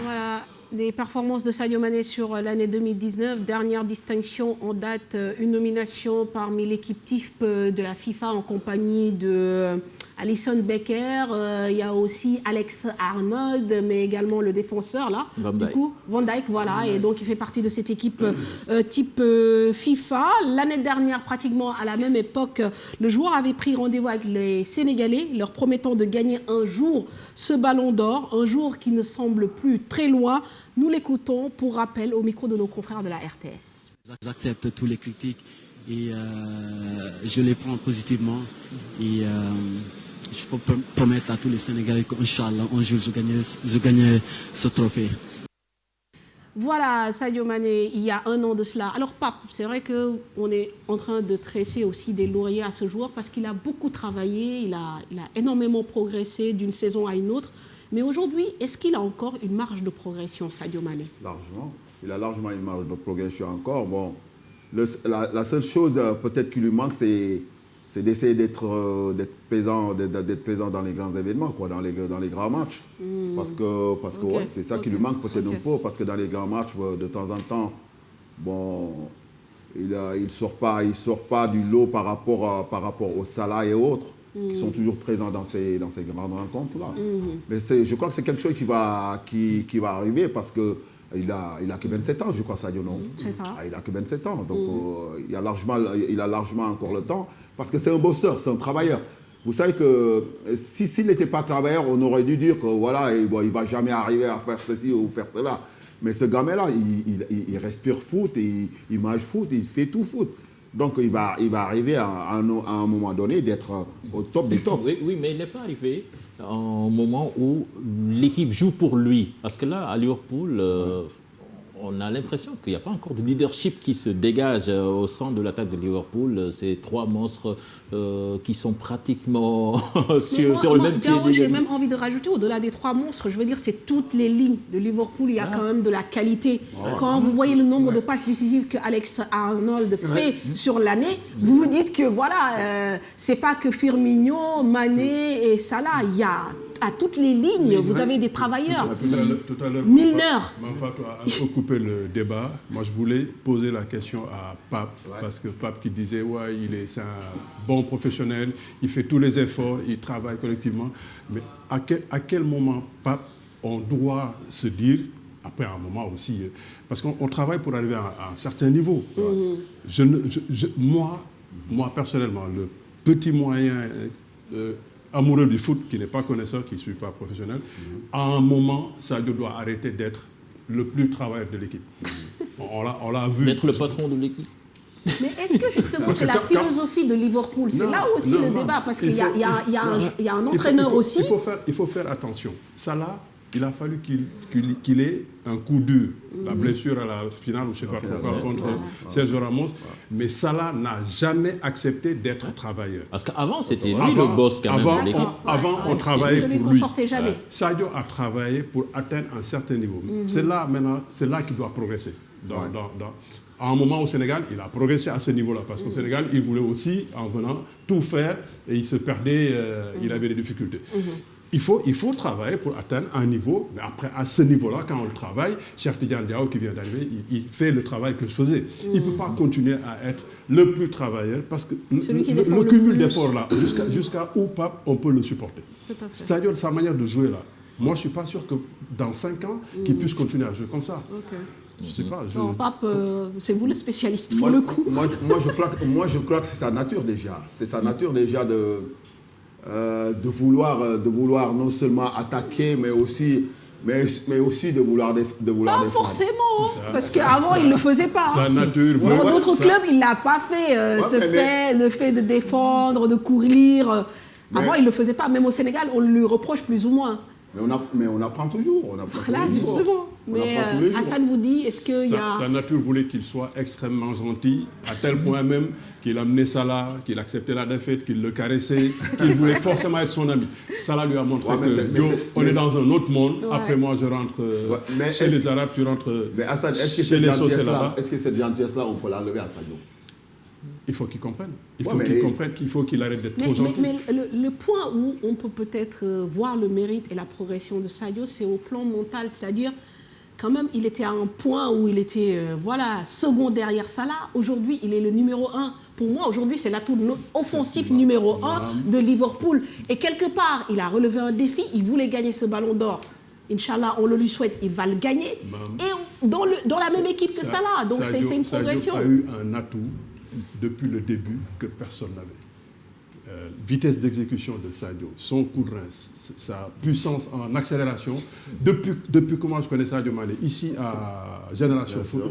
Voilà, des performances de Sadio Mané sur l'année 2019. Dernière distinction en date, une nomination parmi l'équipe type de la FIFA en compagnie de Alisson Becker. Il y a aussi Alex Arnold, mais également le défenseur, là. Van Dijk. Du coup, Van Dijk, voilà. Et donc, il fait partie de cette équipe type FIFA. L'année dernière, pratiquement à la même époque, le joueur avait pris rendez-vous avec les Sénégalais, leur promettant de gagner un jour ce ballon d'or, un jour qui ne semble plus très loin. Nous l'écoutons pour rappel au micro de nos confrères de la RTS. J'accepte toutes les critiques et je les prends positivement. Et je peux promettre à tous les Sénégalais qu'Inch'Allah, un jour, je gagnerai ce trophée. Voilà, Sadio Mané, il y a 1 an de cela. Alors, Pape, c'est vrai qu'on est en train de tresser aussi des lauriers à ce joueur parce qu'il a beaucoup travaillé, il a énormément progressé d'une saison à une autre. Mais aujourd'hui, est-ce qu'il a encore une marge de progression, Sadio Mané? Largement. Il a largement une marge de progression encore. Bon, la seule chose peut-être qui lui manque, c'est d'essayer d'être présent dans les grands événements, quoi, dans les grands matchs. Parce que okay. Ouais, c'est ça qui lui manque peut-être un peu, parce que dans les grands matchs, de temps en temps, bon, il sort pas du lot par rapport au Salah et autres, qui sont toujours présents dans ces grandes rencontres-là. Mais je crois que c'est quelque chose qui va arriver, parce que il a que 27 ans, je crois, Sadio, non? C'est ça. Il a que 27 ans, donc il a largement encore le temps, parce que c'est un bosseur, c'est un travailleur. Vous savez que s'il n'était pas travailleur, on aurait dû dire que voilà, il ne va jamais arriver à faire ceci ou faire cela. Mais ce gamin-là, il respire foot, il mange foot, il fait tout foot. Donc il va arriver à un moment donné d'être au top des tops. Oui, mais il n'est pas arrivé à un moment où l'équipe joue pour lui. Parce que là, à Liverpool, on a l'impression qu'il n'y a pas encore de leadership qui se dégage au sein de l'attaque de Liverpool. Ces 3 monstres qui sont pratiquement sur le même pied. J'ai même envie de rajouter, au-delà des 3 monstres, je veux dire, c'est toutes les lignes de Liverpool. Il y a quand même de la qualité. Quand vous voyez le nombre de passes décisives que Alex Arnold fait sur l'année, vous vous dites que voilà, c'est pas que Firmino, Mané et Salah. Il y a à toutes les lignes, vous avez des travailleurs. Tout à l'heure, Milner. Manfatou a un peu coupé le débat. Moi, je voulais poser la question à Pape, parce que Pape qui disait, ouais, c'est un bon professionnel, il fait tous les efforts, il travaille collectivement. Mais à quel moment, Pape, on doit se dire, après un moment aussi, parce qu'on travaille pour arriver à un certain niveau. Moi, personnellement, le petit moyen amoureux du foot, qui n'est pas connaisseur, qui ne suit pas professionnel, à un moment, Sadio doit arrêter d'être le plus travailleur de l'équipe. On l'a vu. D'être le patron de l'équipe. Mais est-ce que justement c'est la philosophie de Liverpool? C'est là aussi le débat, parce qu'il y a un entraîneur aussi. Il faut faire attention. Salah, il a fallu qu'il ait un coup dur. La blessure à la finale, ou je ne sais pas pourquoi, contre Sergio Ramos. Mais Salah n'a jamais accepté d'être travailleur. Parce qu'avant, c'était lui le boss quand même de l'équipe. Avant, on travaillait pour lui. Jamais. Sadio a travaillé pour atteindre un certain niveau. C'est là, maintenant, c'est là qu'il doit progresser. À un moment au Sénégal, il a progressé à ce niveau-là, parce qu'au Sénégal, il voulait aussi, en venant, tout faire, et il se perdait, il avait des difficultés. Il faut travailler pour atteindre un niveau, mais après, à ce niveau-là, quand on le travaille, Cheikh Tidiane Diao, qui vient d'arriver, il fait le travail que je faisais. Il ne peut pas continuer à être le plus travailleur, parce que le cumul d'efforts là, jusqu'à où, Pape, on peut le supporter. C'est-à-dire sa manière de jouer là. Moi, je ne suis pas sûr que dans 5 ans, qu'il puisse continuer à jouer comme ça. Je ne sais pas. Non, Pape, c'est vous le spécialiste pour le coup. Moi, je crois que c'est sa nature déjà. C'est sa nature déjà de vouloir non seulement attaquer, mais aussi de vouloir défendre. Pas forcément, parce qu'avant, il ne le faisait pas. Sa nature. Dans d'autres clubs, il ne l'a pas fait. Le fait de défendre, de courir. Avant, il ne le faisait pas. Même au Sénégal, on lui reproche plus ou moins. Mais on apprend toujours. Là, justement. Mais Hassan vous dit, est-ce qu'il y a... Sa nature voulait qu'il soit extrêmement gentil, à tel point même qu'il amenait Salah, qu'il acceptait la défaite, qu'il le caressait, qu'il voulait forcément être son ami. Salah lui a montré on est dans un autre monde. Après moi, je rentre chez les Arabes, tu rentres chez les Sociétés. Est-ce que cette gentillesse-là, on peut l'enlever à Sadio? Il faut qu'il comprenne. Il faut qu'il arrête d'être trop gentil. Mais le point où on peut peut-être voir le mérite et la progression de Sadio, c'est au plan mental. C'est-à-dire, quand même, il était à un point où il était second derrière Salah. Aujourd'hui, il est le numéro 1. Pour moi, aujourd'hui, c'est l'atout offensif numéro 1 de Liverpool. Et quelque part, il a relevé un défi. Il voulait gagner ce ballon d'or. Inch'Allah, on le lui souhaite, il va le gagner. Et dans la même équipe que Salah. Donc, c'est une progression. Sadio a eu un atout depuis le début que personne n'avait. Vitesse d'exécution de Sadio, son coup de rein, sa puissance en accélération. Depuis comment je connais Sadio Mané, ici à Génération Foot,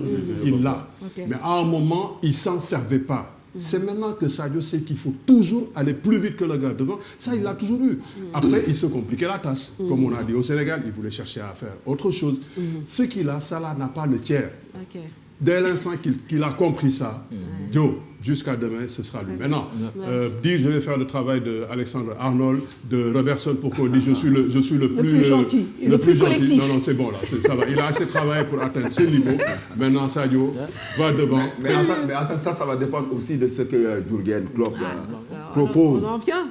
il l'a. Mais à un moment, il ne s'en servait pas. C'est maintenant que Sadio sait qu'il faut toujours aller plus vite que le gars devant. Ça, il l'a toujours eu. Après, il se compliquait la tâche. Comme on a dit au Sénégal, il voulait chercher à faire autre chose. Ce qu'il a, Salah n'a pas le tiers. Dès l'instant qu'il a compris ça, jusqu'à demain, ce sera lui. Maintenant, dire je vais faire le travail d'Alexandre Arnold, de Robertson, pour qu'on dise je suis le plus gentil. Le plus gentil. Non, c'est bon là, ça va. Il a assez travaillé pour atteindre ce niveau. Maintenant, Sadio va devant. Mais Hassan, ça va dépendre aussi de ce que Jürgen Klopp propose. On en vient.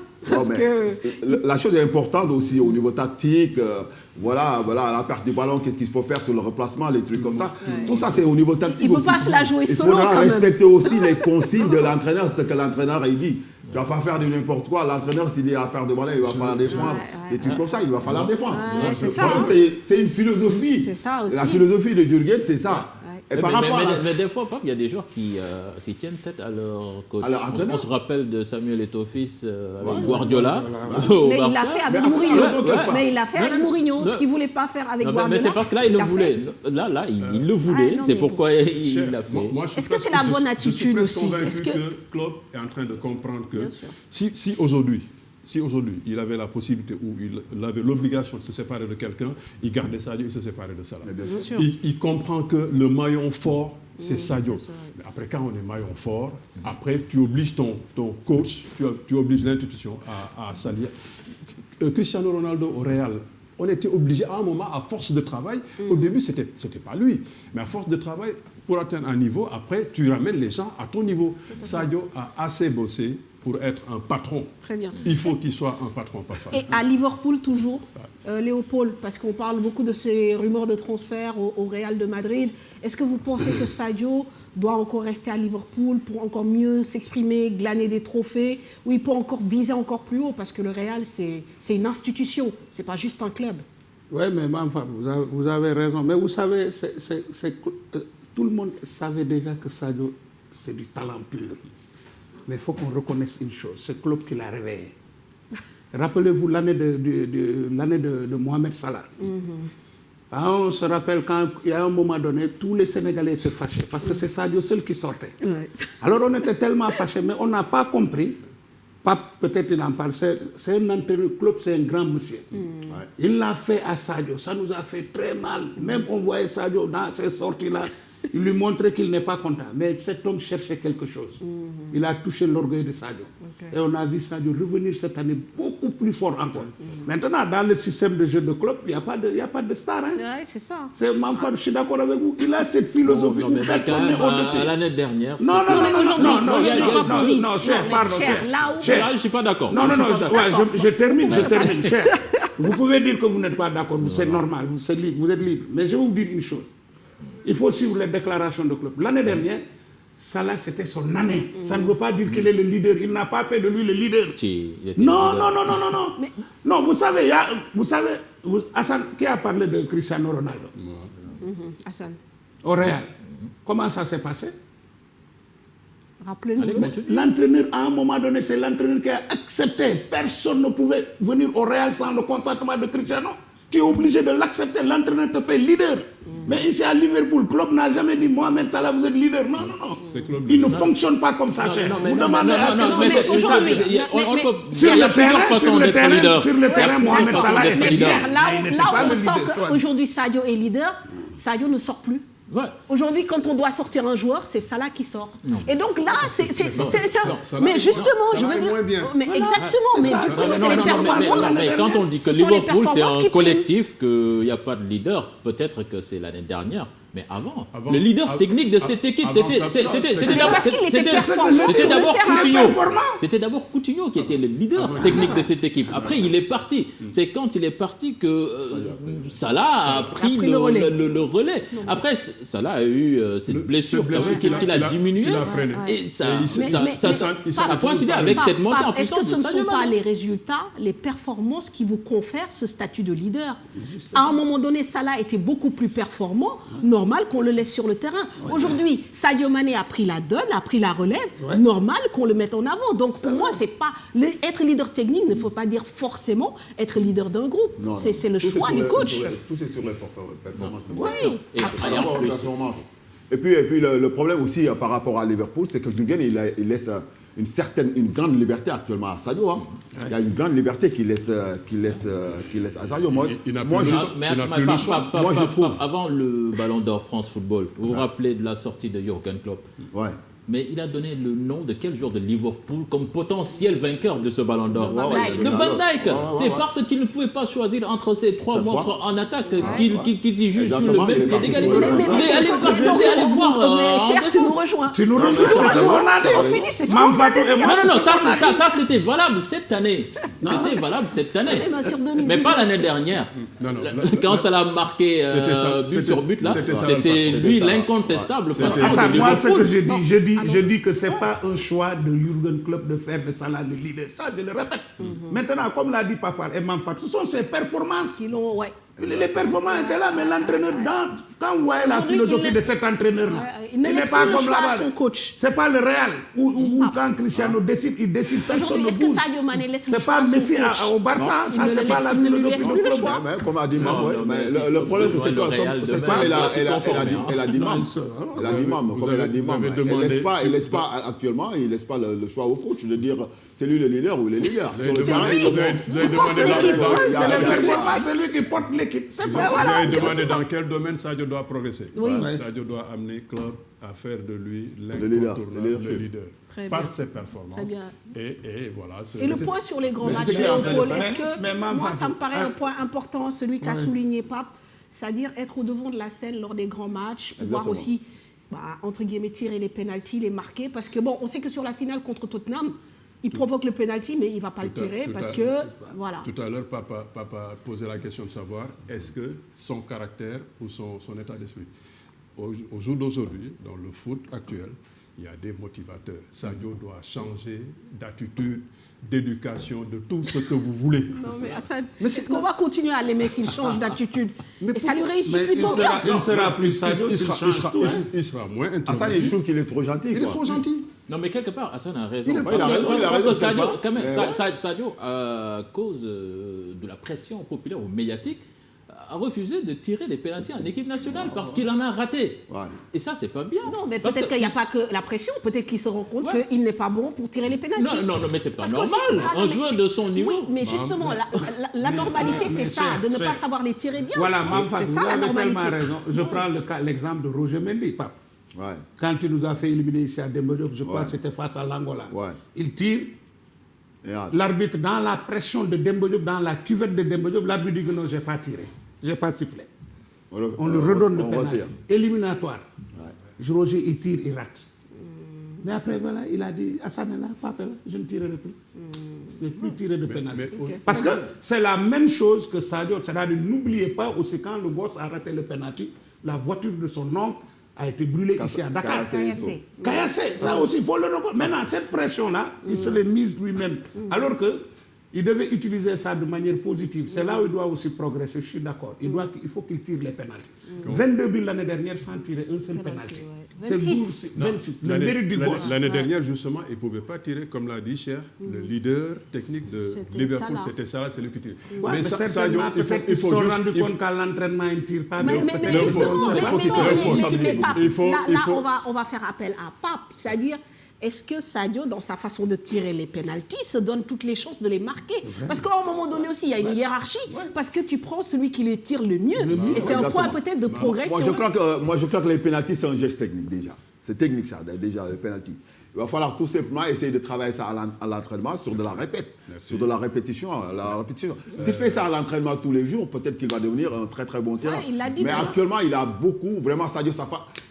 La chose est importante aussi au niveau tactique, à la perte du ballon, qu'est-ce qu'il faut faire sur le replacement, les trucs comme ça. Tout ça, c'est au niveau tactique. Il ne peut pas se la jouer solo. Il faudra respecter aussi les consignes de l'entraîneur, ce que l'entraîneur a dit. Tu ne vas pas faire de n'importe quoi. L'entraîneur, s'il est à perte de ballon, il va falloir défendre. Des trucs comme ça, il va falloir défendre. C'est une philosophie. C'est ça aussi. La philosophie de Jürgen, c'est ça. Mais des fois, il y a des joueurs qui tiennent tête à leur coach. On se rappelle de Samuel Eto'o-Fils avec Guardiola. Mais il l'a fait avec Mourinho. Mais il l'a fait avec Mourinho, ce qu'il ne voulait pas faire avec Guardiola. Mais c'est parce que là, il le voulait. Là, il le voulait. C'est pourquoi il l'a fait. Est-ce que c'est la bonne attitude aussi? Je suis convaincu que Klopp est en train de comprendre que si aujourd'hui, il avait la possibilité ou il avait l'obligation de se séparer de quelqu'un, il gardait Sadio, il se séparait de Salah. Il comprend que le maillon fort, c'est Sadio. Mais après, quand on est maillon fort, après, tu obliges ton coach, tu obliges l'institution à salir. Cristiano Ronaldo au Real, on était obligé à un moment, à force de travail, au début, c'était pas lui, mais à force de travail, pour atteindre un niveau, après, tu ramènes les gens à ton niveau. Sadio a assez bossé pour être un patron. Très bien. Il faut qu'il soit un patron, pas fan. Et à Liverpool, toujours, Léopold, parce qu'on parle beaucoup de ces rumeurs de transfert au Real de Madrid, est-ce que vous pensez que Sadio doit encore rester à Liverpool pour encore mieux s'exprimer, glaner des trophées, ou il peut encore viser encore plus haut, parce que le Real, c'est une institution, c'est pas juste un club. Oui, mais enfin, vous avez raison. Mais vous savez, tout le monde savait déjà que Sadio, c'est du talent pur. Mais il faut qu'on reconnaisse une chose, c'est Klopp qui l'a réveillé. Rappelez-vous l'année de Mohamed Salah. On se rappelle quand, il y a un moment donné, tous les Sénégalais étaient fâchés parce que c'est Sadio seul qui sortait. Alors on était tellement fâchés, mais on n'a pas compris. Peut-être il en parle. C'est un entraîneur, Klopp, c'est un grand monsieur. Il l'a fait à Sadio, ça nous a fait très mal. Même on voyait Sadio dans ces sorties-là. Il lui montrait qu'il n'est pas content. Mais cet homme cherchait quelque chose. Il a touché l'orgueil de Sadio. Et on a vu Sadio revenir cette année beaucoup plus fort encore. Maintenant, dans le système de jeu de club, il n'y a pas de star. Hein. Ouais, c'est ça. C'est Manfred, je suis d'accord avec vous. Il a cette philosophie où personne n'est au-dessus. L'année dernière. Non, cher, pardon, cher. Là, je ne suis pas d'accord. Non, je termine, cher. Vous pouvez dire que vous n'êtes pas d'accord, c'est normal, vous êtes libre. Mais je vais vous dire une chose. Il faut suivre les déclarations de club. L'année dernière, Salah, c'était son année. Ça ne veut pas dire qu'il est le leader. Il n'a pas fait de lui le leader. Non. Mais... Non, vous savez, Hassan, qui a parlé de Cristiano Ronaldo? Hassan. Au Real. Comment ça s'est passé? Rappelez-nous. L'entraîneur, à un moment donné, c'est l'entraîneur qui a accepté. Personne ne pouvait venir au Real sans le consentement de Cristiano. Tu es obligé de l'accepter. L'entraîneur te fait leader. Mais ici à Liverpool, le club n'a jamais dit Mohamed Salah, vous êtes leader. Non. Il ne fonctionne pas comme ça, cher. Vous demandez à aujourd'hui. Sur le terrain, Mohamed Salah est leader. Là où on sent qu'aujourd'hui Sadio est leader, Sadio ne sort plus. Ouais. Aujourd'hui, quand on doit sortir un joueur, c'est Salah qui sort. Non. Et donc là, c'est mais justement, je veux dire, mais voilà, exactement, mais du coup, c'est les performances. Mais quand on dit que Liverpool c'est un collectif, qu'il n'y a pas de leader, peut-être que c'est l'année dernière. Mais avant, le leader technique de cette équipe, c'était d'abord Coutinho. C'était d'abord Coutinho qui était le leader technique de cette équipe. Après, il est parti. C'est quand il est parti que Salah a pris le relais. Après, Salah a eu cette blessure qu'il a diminué. Et ça a coïncidé avec cette montée en puissance. Est-ce que ce ne sont pas les résultats, les performances qui vous confèrent ce statut de leader? À un moment donné, Salah était beaucoup plus performant. Normal qu'on le laisse sur le terrain. Aujourd'hui, Sadio Mané a pris la donne, a pris la relève. Normal qu'on le mette en avant. Donc pour moi, c'est pas être leader technique ne faut pas dire forcément être leader d'un groupe. C'est le choix du coach. Tout c'est sur les performances. Oui. Et puis le problème aussi par rapport à Liverpool, c'est que Jürgen il laisse une grande liberté actuellement à Sadio. Hein. Il y a une grande liberté qu'il laisse à Sadio. Moi, je trouve... Avant le Ballon d'Or France Football, vous vous rappelez de la sortie de Jürgen Klopp? Ouais. Mais il a donné le nom de quel joueur de Liverpool comme potentiel vainqueur de ce Ballon d'Or? De Van Dijk. C'est parce qu'il ne pouvait pas choisir entre ces trois monstres en attaque qu'il y juge sur le même pied d'égalité. Allez voir. Cher, tu nous rejoins. Tu nous rejoins. C'est son année. Non, ça c'était valable cette année. C'était valable cette année. Mais pas l'année dernière. Quand ça l'a marqué but sur but, là, c'était lui l'incontestable. Moi, ce que je dis que ce n'est pas un choix de Jürgen Klopp de faire de Salah le leader. Ça, je le répète. Maintenant, comme l'a dit Pafar et Manfat, ce sont ses performances qui l'ont... Les performances étaient là, mais l'entraîneur, quand vous voyez la philosophie de cet entraîneur-là, il n'est pas comme là-bas. Ce n'est pas le Real, où quand Cristiano décide, il décide, personne ne bouge. Ce n'est pas Messi au Barça, ça, ce n'est pas la philosophie du club. Comme a dit Mam, le problème, c'est quoi? Elle a dit Mam. Comme elle a dit Mam. Elle ne laisse pas actuellement, il ne laisse pas le choix au coach de dire c'est lui le leader ou le leader. Vous avez demandé c'est lui qui porte l'équipe. Vous avez demandé dans quel domaine Sadio doit progresser. Sadio doit amener club à faire de lui l'incontournable, le leader. Par ses performances. Et voilà. Et le point sur les grands matchs, est-ce que moi ça me paraît un point important, celui qu'a souligné Pape, c'est-à-dire être au devant de la scène lors des grands matchs, pouvoir aussi, entre guillemets, tirer les pénaltys, les marquer, parce que bon, on sait que sur la finale contre Tottenham, il provoque le pénalty, mais il ne va pas le tirer parce que, voilà. Tout à l'heure, Papa posait la question de savoir est-ce que son caractère ou son état d'esprit. Au jour d'aujourd'hui, dans le foot actuel, il y a des motivateurs. Sadio doit changer d'attitude, d'éducation, de tout ce que vous voulez. Non, mais Hassan, est-ce qu'on va continuer à l'aimer s'il change d'attitude? Et ça lui réussit plutôt bien. Il sera plus Sadio, il sera moins introverti. Hassan, il trouve qu'il est trop gentil. Il est trop gentil. Non, mais quelque part, Hassan a raison. Il a raison. Sadio, à cause de la pression populaire ou médiatique, a refusé de tirer les pénaltys en équipe nationale parce qu'il en a raté. Et ça, c'est pas bien. Non, mais peut-être qu'il n'y a pas que la pression. Peut-être qu'il se rend compte qu'il n'est pas bon pour tirer les pénaltys. Non, mais c'est pas normal. Un joueur de son niveau. Oui, mais justement, la normalité, c'est ça, de ne pas savoir les tirer bien. Voilà, Manfat, vous avez tellement raison. Je prends l'exemple de Roger Mendy, Pape. Quand il nous a fait éliminer ici à Demba Diop, je crois que c'était face à l'Angola. Il tire, L'arbitre, dans la pression de Demba Diop, dans la cuvette de Demba Diop, l'arbitre dit que non, je n'ai pas tiré. Je n'ai pas sifflé. On le redonne le pénalty. Éliminatoire. Roger, il tire, il rate. Mais après, voilà, il a dit, Hassan est là, Pape est là, je ne tirerai plus. Je ne vais plus tirer de pénalty. Parce que c'est la même chose que Sadio. C'est-à-dire, n'oubliez pas aussi quand le gosse a raté le pénalty, la voiture de son oncle a été brûlée ici à Dakar. Caillassé. Ça aussi, il faut le reconnaître. Maintenant, cette pression-là, il se l'est mise lui-même. Alors que il devait utiliser ça de manière positive. C'est là où il doit aussi progresser, je suis d'accord. Il faut qu'il tire les pénaltys. 22 buts l'année dernière sans tirer un seul pénalty. C'est 26. Le mérite du gosse. L'année dernière, justement, il ne pouvait pas tirer, comme l'a dit Cher, le leader technique de Liverpool, c'était Salah, c'est lui qui tire. Mais Sadio, il faut se rendre compte qu'à l'entraînement, il ne tire pas. Mais on va faire appel à Pape, c'est-à-dire... Est-ce que Sadio, dans sa façon de tirer les pénaltys, se donne toutes les chances de les marquer? Parce qu'à un moment donné aussi, il y a une hiérarchie, parce que tu prends celui qui les tire le mieux. Et c'est un point peut-être de progression. Moi, je crois que les pénaltys, c'est un geste technique déjà. C'est technique ça, déjà, les pénaltys. Il va falloir tout simplement essayer de travailler ça à l'entraînement sur de la répète, sur de la répétition. S'il fait ça à l'entraînement tous les jours, peut-être qu'il va devenir un très très bon tireur. Mais actuellement, il a beaucoup, vraiment, Sadio,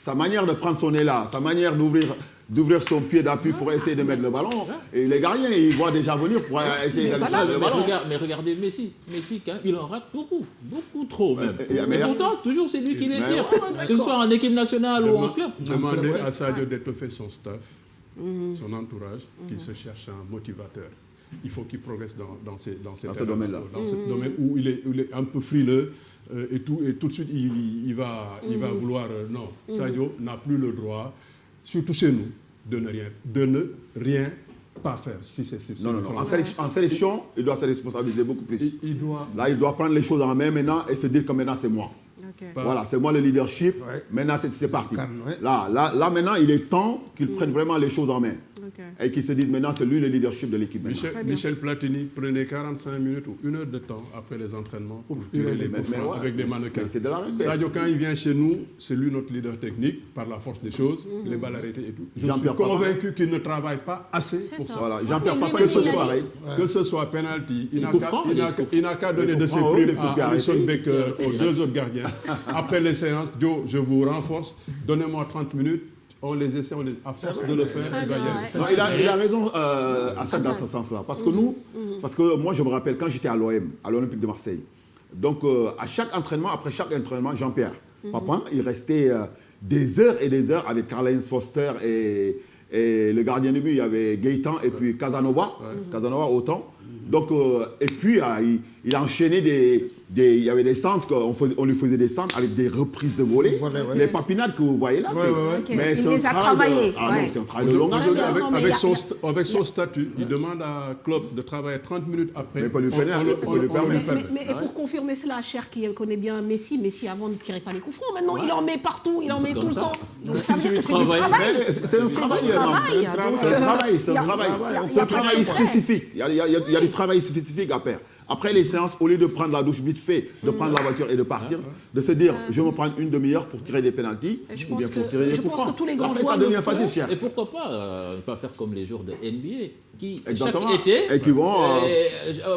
sa manière de prendre son élan, sa manière d'ouvrir son pied d'appui pour essayer de mettre le ballon. Et les gardiens, ils voient déjà venir pour essayer d'aller chercher le ballon. Mais regardez Messi. Messi, il en rate beaucoup trop même. Mais pourtant, toujours c'est lui qui les tire. Que ce soit en équipe nationale ou en club. Demandez à Sadio d'étoffer son staff, son entourage, qui se cherche un motivateur. Il faut qu'il progresse dans ce domaine-là. Dans ce domaine où il est un peu frileux et tout de suite, il va vouloir... non, Sadio n'a plus le droit, surtout chez nous, de ne rien pas faire. Si c'est non. En sélection, il doit se responsabiliser beaucoup plus. Il doit prendre les choses en main maintenant et se dire que maintenant c'est moi. Voilà, c'est moi le leadership. Maintenant, c'est parti. Là, maintenant, il est temps qu'il prenne vraiment les choses en main. Et qu'il se dise maintenant, c'est lui le leadership de l'équipe. Michel Platini prenait 45 minutes ou 1 heure de temps après les entraînements pour tirer les coups francs avec des mannequins. Sadio, quand il vient chez nous, c'est lui notre leader technique par la force des choses, les balles arrêtées et tout. Je suis convaincu qu'il ne travaille pas assez pour ça. Voilà, Jean-Pierre Papa, que ce soit penalty, il n'a qu'à donner de ses primes à Alisson Becker, aux 2 autres gardiens. Après les séances, Joe, je vous renforce, donnez-moi 30 minutes, on les essaie, à force de le faire, il va y aller. Il a raison à ça dans ce sens-là. Parce que moi je me rappelle quand j'étais à l'OM, à l'Olympique de Marseille, donc à chaque entraînement, après chaque entraînement, Jean-Pierre Papin, il restait des heures et des heures avec Karl-Heinz Foster et le gardien de but, il y avait Gaëtan et puis Casanova autant. Donc, et puis il a enchaîné il y avait des centres, on lui faisait des centres avec des reprises de volée. Les papinades que vous voyez là, mais il les a travaillés. C'est un travail de longue durée. Avec son statut, il demande à Klopp de travailler 30 minutes après. Mais pas lui permettre. Mais pour confirmer cela, Cher qui connaît bien Messi avant ne tirait pas les coups francs. Maintenant, il en met partout, il en met tout le temps. Donc ça veut dire que c'est du travail. C'est un travail spécifique. Il y a du travail spécifique à faire. Après les séances, au lieu de prendre la douche vite fait, de prendre la voiture et de partir, de se dire, je vais me prendre une demi-heure pour tirer des pénaltys, ou bien pour tirer des coups francs. Je pense que tous les grands joueurs le font. Et pourquoi pas faire comme les joueurs de NBA qui, exactement, chaque été, et qui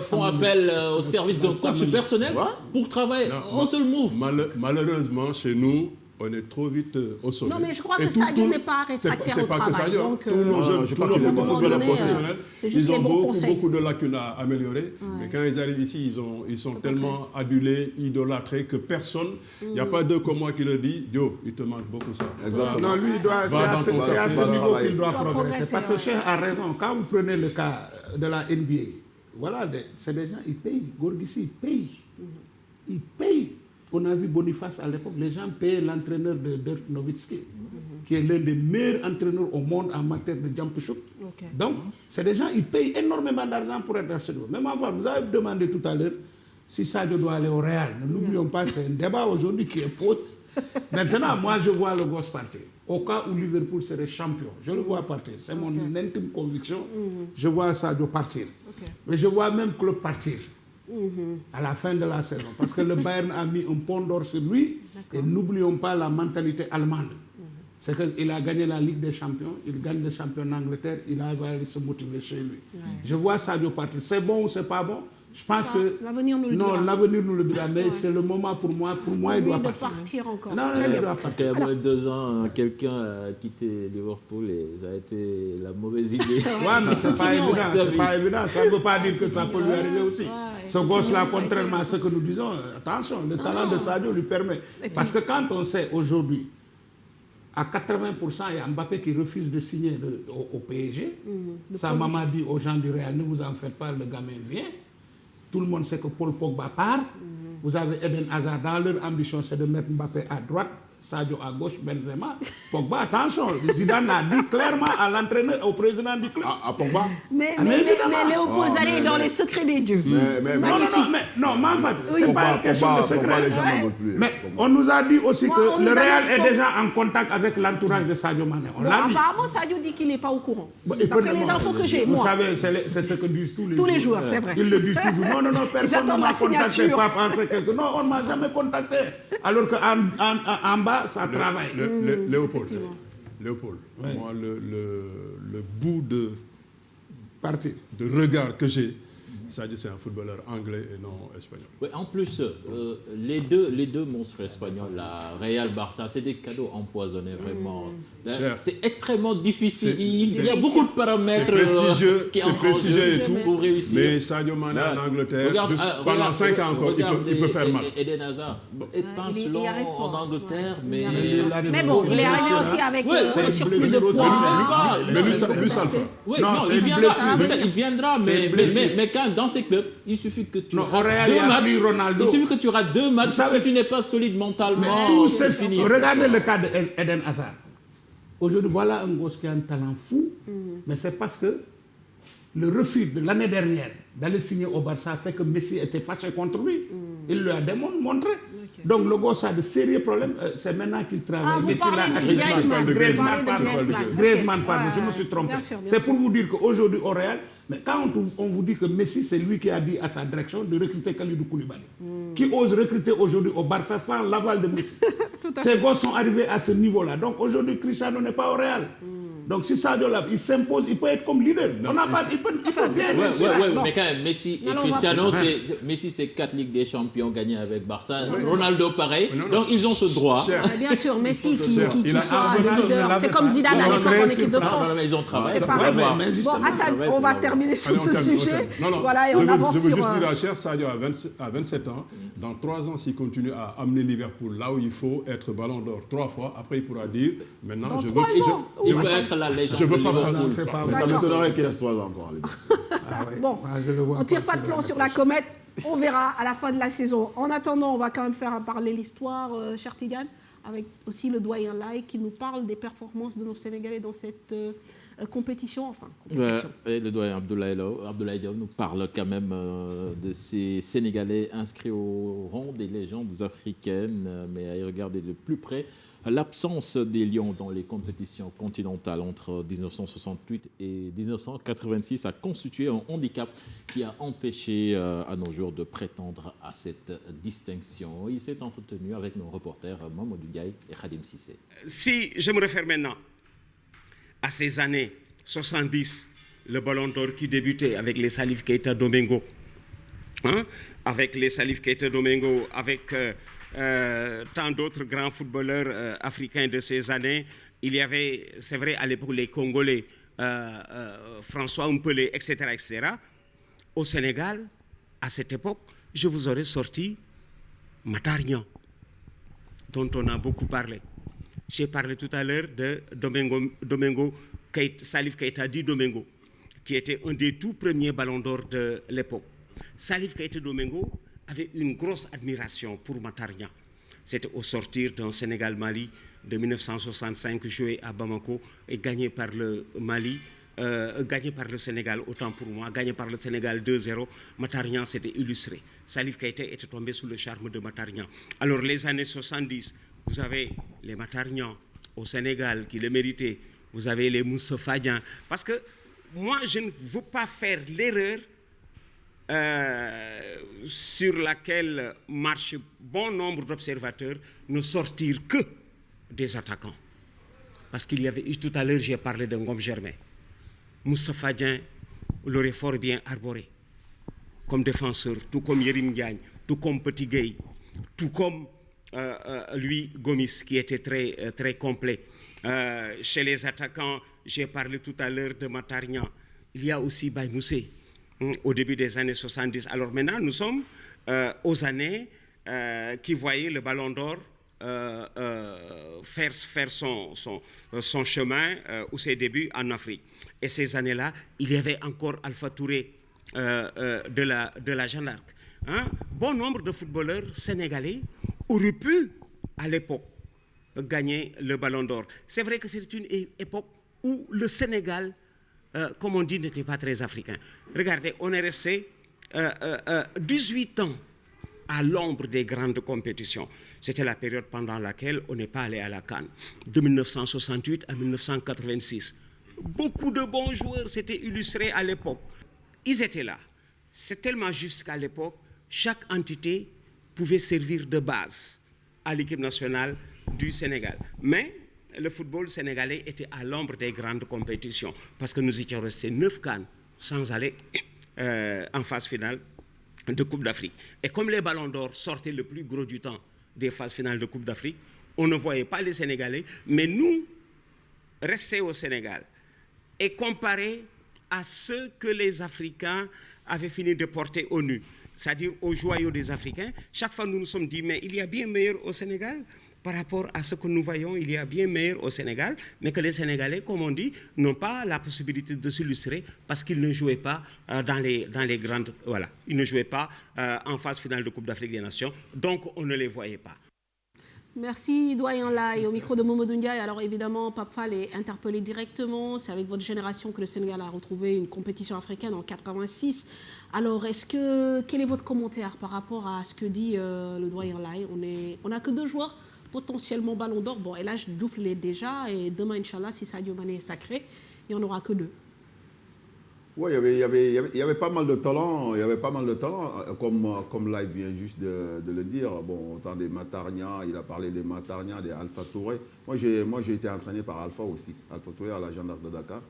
font appel au service d'un coach personnel pour travailler en seul move. Malheureusement, chez nous, on est trop vite au sommet. Non, mais je crois que Sadio n'est pas rétractaire au travail. C'est pas que Sadio. Tous nos jeunes, tous nos footballeurs professionnels, ils ont beaucoup de lacunes à améliorer. Mais quand ils arrivent ici, ils sont tellement adulés, idolâtrés que personne, il n'y a pas d'eux comme moi qui le dit, Yo, il te manque beaucoup ça. Non, lui, c'est à ce niveau qu'il doit progresser. Parce que Cheikh a raison. Quand vous prenez le cas de la NBA, voilà, c'est des gens, ils payent. Gorgissi, ils payent. On a vu Boniface à l'époque, les gens payaient l'entraîneur de Dirk Nowitzki, qui est l'un des meilleurs entraîneurs au monde en matière de jump shot. Donc, c'est des gens, ils payent énormément d'argent pour être dans ce niveau. Même avant, vous avez demandé tout à l'heure si Sadio doit aller au Real. Ne l'oublions pas, c'est un débat aujourd'hui qui est posé. Maintenant, moi, je vois le gosse partir. Au cas où Liverpool serait champion, je le vois partir. C'est mon intime conviction. Je vois Sadio partir. Mais je vois même Klopp partir. À la fin de la saison. Parce que le Bayern a mis un pont d'or sur lui. Et n'oublions pas la mentalité allemande. c'est qu'il a gagné la Ligue des Champions, il gagne le champion d'Angleterre, il va se motiver chez lui. Ouais. Je vois Sadio partir. C'est bon ou c'est pas bon? Je pense que... L'avenir nous le dira. Non, l'avenir nous le dira, mais c'est le moment pour moi. Pour moi, il doit partir encore. Non, il doit partir. Il y a moins de 2 ans, quelqu'un a quitté Liverpool et ça a été la mauvaise idée. Oui, mais c'est pas évident. C'est pas évident. Ça ne veut pas dire que ça peut lui arriver aussi. Ce gosse-là, contrairement à ce que nous disons, attention, le talent de Sadio lui permet. Parce que quand on sait aujourd'hui, à 80%, il y a Mbappé qui refuse de signer au PSG. Sa maman dit aux gens du Real, ne vous en faites pas, le gamin vient. Tout le monde sait que Paul Pogba part. Vous avez Eden Hazard. Dans leur ambition, c'est de mettre Mbappé à droite, Sadio à gauche, Benzema. Pogba, attention, Zidane a dit clairement à l'entraîneur, au président du club. À Pogba. Mais Léopold Zalé est dans les secrets des dieux. Non, mais en fait, c'est pas une question de secret. Mais on nous a dit aussi que le Real est déjà en contact avec l'entourage de Sadio Mané. On l'a dit. Apparemment, Sadio dit qu'il n'est pas au courant. D'après les infos que j'ai, moi. Vous savez, c'est ce que disent tous les joueurs. C'est vrai. Ils le disent toujours. Non, personne ne m'a contacté, pas pensé quelque chose. Non, on ne m'a jamais contacté. Alors qu'en bas, ça travaille. Léopold, moi, le bout de regard que j'ai, Sadio, c'est un footballeur anglais et non espagnol. Oui, en plus, les deux monstres espagnols, la Real Barça, c'est des cadeaux empoisonnés, vraiment. C'est extrêmement difficile. Il y a beaucoup de paramètres qui entrent en jeu et tout, pour réussir. Mais Sadio Mané en Angleterre, pendant 5 ans encore, il peut faire mal. Eden Hazard pense long en Angleterre, mais bon, il est arrivé aussi avec un surplus de poids. Mais lui, ça le fait. Il viendra, mais quand dans ces clubs, il suffit que tu auras 2 matchs. Si tu n'es pas solide mentalement, c'est fini. Regardez le cas d'Eden Hazard. Aujourd'hui, voilà un gosse qui a un talent fou, mais c'est parce que le refus de l'année dernière d'aller signer au Barça fait que Messi était fâché contre lui. Il lui a montré. Okay. Donc le gosse a de sérieux problèmes. C'est maintenant qu'il travaille. Griezmann, pardon, je me suis trompé. C'est pour vous dire qu'aujourd'hui au Real, mais quand on vous dit que Messi, c'est lui qui a dit à sa direction de recruter Kalidou Koulibaly, qui ose recruter aujourd'hui au Barça sans l'aval de Messi. Ces gosses sont arrivés à ce niveau-là. Donc aujourd'hui, Cristiano n'est pas au Real. Donc si Sadio là, il s'impose, il peut être comme leader. On n'a pas, il peut bien réussir. Mais quand même, Messi et Cristiano, Messi c'est 4 Ligues des Champions gagnées avec Barça. Ronaldo pareil. Donc ils ont ce droit. Bien sûr, Messi qui sera leader. C'est comme Zidane à l'époque en équipe de France. Ils ont travaillé. C'est pareil. Bon, Hassan, on va terminer sur ce sujet. Voilà, et on avance sur... Je veux juste dire à cher Sadio à 27 ans, dans 3 ans, s'il continue à amener Liverpool là où il faut, être ballon d'or 3 fois, après il pourra dire, maintenant je veux être la légende. Je veux pas faire mais ça m'étonnerait qu'il reste 3 ans encore. Bon, on ne tire pas de plomb sur la comète. On verra à la fin de la saison. En attendant, on va quand même faire parler l'histoire, cher Tidiane, avec aussi le doyen Laye qui nous parle des performances de nos Sénégalais dans cette compétition. Et le doyen Abdoulaye Diop nous parle quand même de ces Sénégalais inscrits au rang des légendes africaines, mais à y regarder de plus près. L'absence des Lions dans les compétitions continentales entre 1968 et 1986 a constitué un handicap qui a empêché à nos jours de prétendre à cette distinction. Il s'est entretenu avec nos reporters Mamadou Ndiaye et Khadim Cissé. Si je me réfère maintenant à ces années 70, le Ballon d'Or qui débutait avec les Salif Keita Domingo, avec les Salif Keita Domingo, avec... tant d'autres grands footballeurs africains de ces années. Il y avait, c'est vrai, à l'époque, les Congolais, François Mpelé, etc., etc. Au Sénégal, à cette époque, je vous aurais sorti Matar Niang, dont on a beaucoup parlé. J'ai parlé tout à l'heure de Domingo Salif Keita dit Domingo, qui était un des tout premiers ballons d'or de l'époque. Salif Keita Domingo avait une grosse admiration pour Matar Niang. C'était au sortir d'un Sénégal-Mali de 1965, joué à Bamako et gagné par le Mali, gagné par le Sénégal, autant pour moi, gagné par le Sénégal 2-0. Matar Niang s'était illustré. Salif Keita était tombé sous le charme de Matar Niang. Alors les années 70, vous avez les Matar Niang au Sénégal qui le méritaient. Vous avez les Moustapha Dieng. Parce que moi, je ne veux pas faire l'erreur sur laquelle marche bon nombre d'observateurs, ne sortir que des attaquants. Parce qu'il y avait, tout à l'heure, j'ai parlé d'un Ngom Germain. Moustapha Dieng l'aurait fort bien arboré comme défenseur, tout comme Yerim Diagne, tout comme Petit Gueye, tout comme lui, Gomis, qui était très complet. Chez les attaquants, j'ai parlé tout à l'heure de Matarnia. Il y a aussi Baye Moussé, au début des années 70. Alors maintenant, nous sommes aux années qui voyaient le Ballon d'Or faire son chemin ou ses débuts en Afrique. Et ces années-là, il y avait encore Alpha Touré de la Jeanne d'Arc. Bon nombre de footballeurs sénégalais auraient pu, à l'époque, gagner le Ballon d'Or. C'est vrai que c'est une époque où le Sénégal, comme on dit, n'était pas très africain. Regardez, on est resté 18 ans à l'ombre des grandes compétitions. C'était la période pendant laquelle on n'est pas allé à la CAN, de 1968 à 1986. Beaucoup de bons joueurs s'étaient illustrés à l'époque. Ils étaient là. C'est tellement juste qu'à l'époque, chaque entité pouvait servir de base à l'équipe nationale du Sénégal. Mais le football sénégalais était à l'ombre des grandes compétitions parce que nous étions restés 9 CAN sans aller en phase finale de Coupe d'Afrique. Et comme les ballons d'or sortaient le plus gros du temps des phases finales de Coupe d'Afrique, on ne voyait pas les Sénégalais, mais nous, restés au Sénégal et comparés à ceux que les Africains avaient fini de porter au nu, c'est-à-dire aux joyaux des Africains, chaque fois nous nous sommes dit, mais il y a bien meilleur au Sénégal par rapport à ce que nous voyons, il y a bien meilleur au Sénégal, mais que les Sénégalais, comme on dit, n'ont pas la possibilité de s'illustrer parce qu'ils ne jouaient pas dans les grandes... Voilà, ils ne jouaient pas en phase finale de Coupe d'Afrique des Nations, donc on ne les voyait pas. Merci, doyen Lai. Au micro de Mamadou Ndiaye. Alors évidemment, Pape Fall est interpellé directement. C'est avec votre génération que le Sénégal a retrouvé une compétition africaine en 86. Alors, quel est votre commentaire par rapport à ce que dit le doyen Lai? On n'a que 2 joueurs potentiellement Ballon d'Or. Bon, et là, Diouf l'est déjà. Et demain, Inch'Allah, si Sadio Mané est sacré, il n'y en aura que 2. Oui, il y avait pas mal de talent, comme là il vient juste de le dire. Bon, autant des Matarnia, il a parlé des Matarnia, des Alpha Touré. Moi j'ai été entraîné par Alpha aussi, Alpha Touré à la Jeanne d'Arc de Dakar.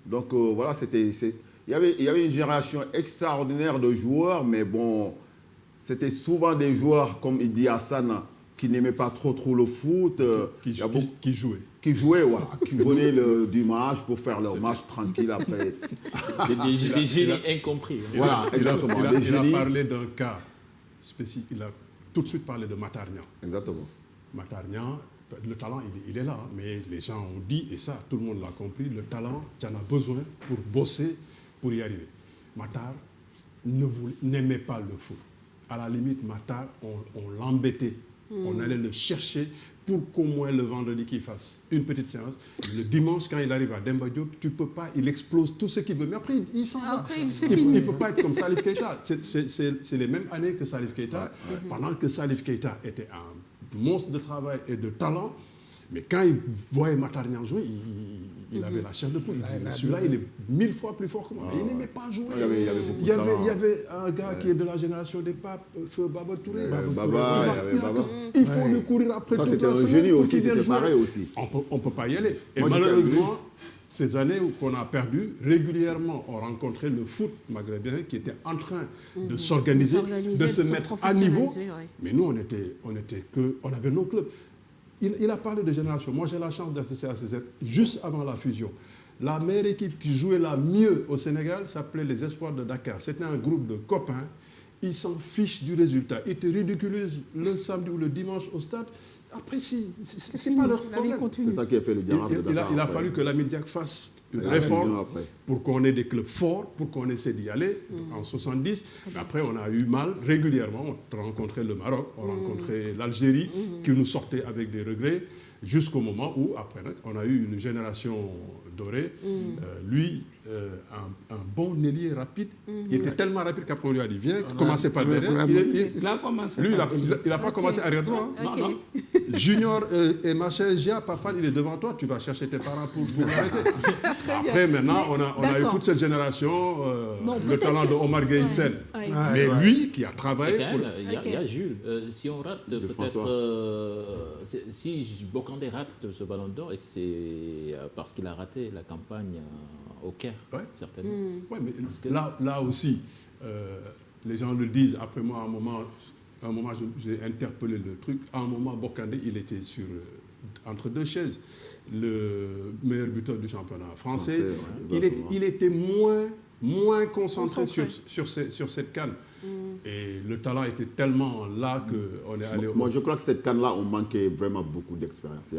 Donc voilà, il y avait une génération extraordinaire de joueurs, mais bon, c'était souvent des joueurs, comme il dit Hassan, qui n'aimaient pas trop le foot. Qui jouaient. Qui jouaient, voilà, qui venaient le dimanche pour faire leur match tranquille après. Des génies incompris. Voilà, exactement. Il a parlé d'un cas spécifique. Il a tout de suite parlé de Matarnia. Exactement. Matarnia, le talent, il est là, mais les gens ont dit, et ça, tout le monde l'a compris, le talent, tu en as besoin pour bosser, pour y arriver. Matar n'aimait pas le foot. À la limite, Matar, on l'embêtait. On allait le chercher pour qu'au moins le vendredi qu'il fasse une petite séance. Le dimanche, quand il arrive à Demba Diop, tu peux pas, il explose tout ce qu'il veut. Mais après, il s'en va. Il ne peut pas être comme Salif Keita. C'est les mêmes années que Salif Keita. Ouais. Pendant que Salif Keita était un monstre de travail et de talent, mais quand il voyait Matarnia jouer, il avait la chair de poule. Il disait, celui-là, il est 1000 fois plus fort que moi. Mais il n'aimait pas jouer. Il y avait un gars qui est de la génération des papes, Feu Baba Touré. Il faut lui courir après toute la semaine pour qu'il vienne jouer. Aussi. On ne peut pas y aller. Et malheureusement, ces années qu'on a perdues, régulièrement, on rencontrait le foot maghrébin qui était en train de s'organiser, de se mettre à niveau. Mais nous, on avait nos clubs. Il a parlé de génération. Moi, j'ai la chance d'assister à ces juste avant la fusion. La meilleure équipe qui jouait la mieux au Sénégal s'appelait les Espoirs de Dakar. C'était un groupe de copains. Ils s'en fichent du résultat. Ils te ridiculisent le samedi ou le dimanche au stade. Après, c'est pas leur problème. C'est ça qui a fait le diable de Dakar. Il a fallu que Lamine Diack fasse une réforme pour qu'on ait des clubs forts, pour qu'on essaie d'y aller en 70. Après, on a eu mal régulièrement. On rencontrait le Maroc, on rencontrait l'Algérie, qui nous sortait avec des regrets, jusqu'au moment où, après, on a eu une génération dorée. Lui, un bon ailier rapide. Il était tellement rapide qu'après, on lui a dit, viens, commencez par derrière. Il a commencé. Lui, il n'a pas commencé arrière droit. Non. Junior et machin, Gia, parfois il est devant toi, tu vas chercher tes parents pour l'arrêter. Après, maintenant, on a eu toute cette génération, le talent de Omar Gueye-Sen. Mais lui, qui a travaillé... Il y a Jules. Si on rate, peut-être... si Bokandé rate ce ballon d'or, et que c'est parce qu'il a raté la campagne au Caire, certainement. Oui, mais là aussi, les gens le disent. Après moi, à un moment j'ai interpellé le truc. À un moment, Bokandé, il était entre deux chaises. Le meilleur buteur du championnat français. Il était moins concentré sur cette CAN. Et le talent était tellement là qu'on est allé... Moi, je crois que cette CAN-là, on manquait vraiment beaucoup d'expérience.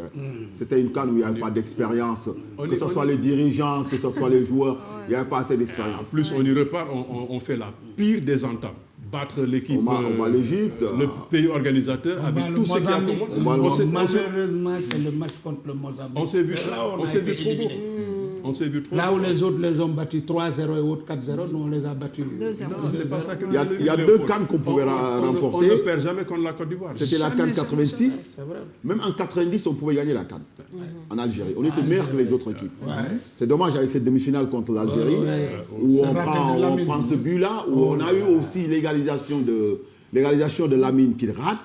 C'était une CAN où il n'y avait pas d'expérience. Que ce soit les dirigeants, que ce soit les joueurs, il n'y avait pas assez d'expérience. En plus, on y repart, on fait la pire des entames. Battre l'équipe, l'Égypte, le pays organisateur, avec tout ce qui a commun. Malheureusement, c'est le match contre le Mozambique. On s'est vu trop beau. On s'est vu trop là où les autres les ont battus 3-0 et autres 4-0, nous on les a battus 2-0. Non, c'est pas ça que il y a deux CAN qu'on pouvait remporter. On ne perd jamais contre la Côte d'Ivoire. C'était la CAN 86. Même en 90, on pouvait gagner la CAN en Algérie. On était meilleurs que les autres équipes. C'est dommage avec cette demi-finale contre l'Algérie où on prend ce but-là, où on a eu aussi l'égalisation de Lamine qu'il rate.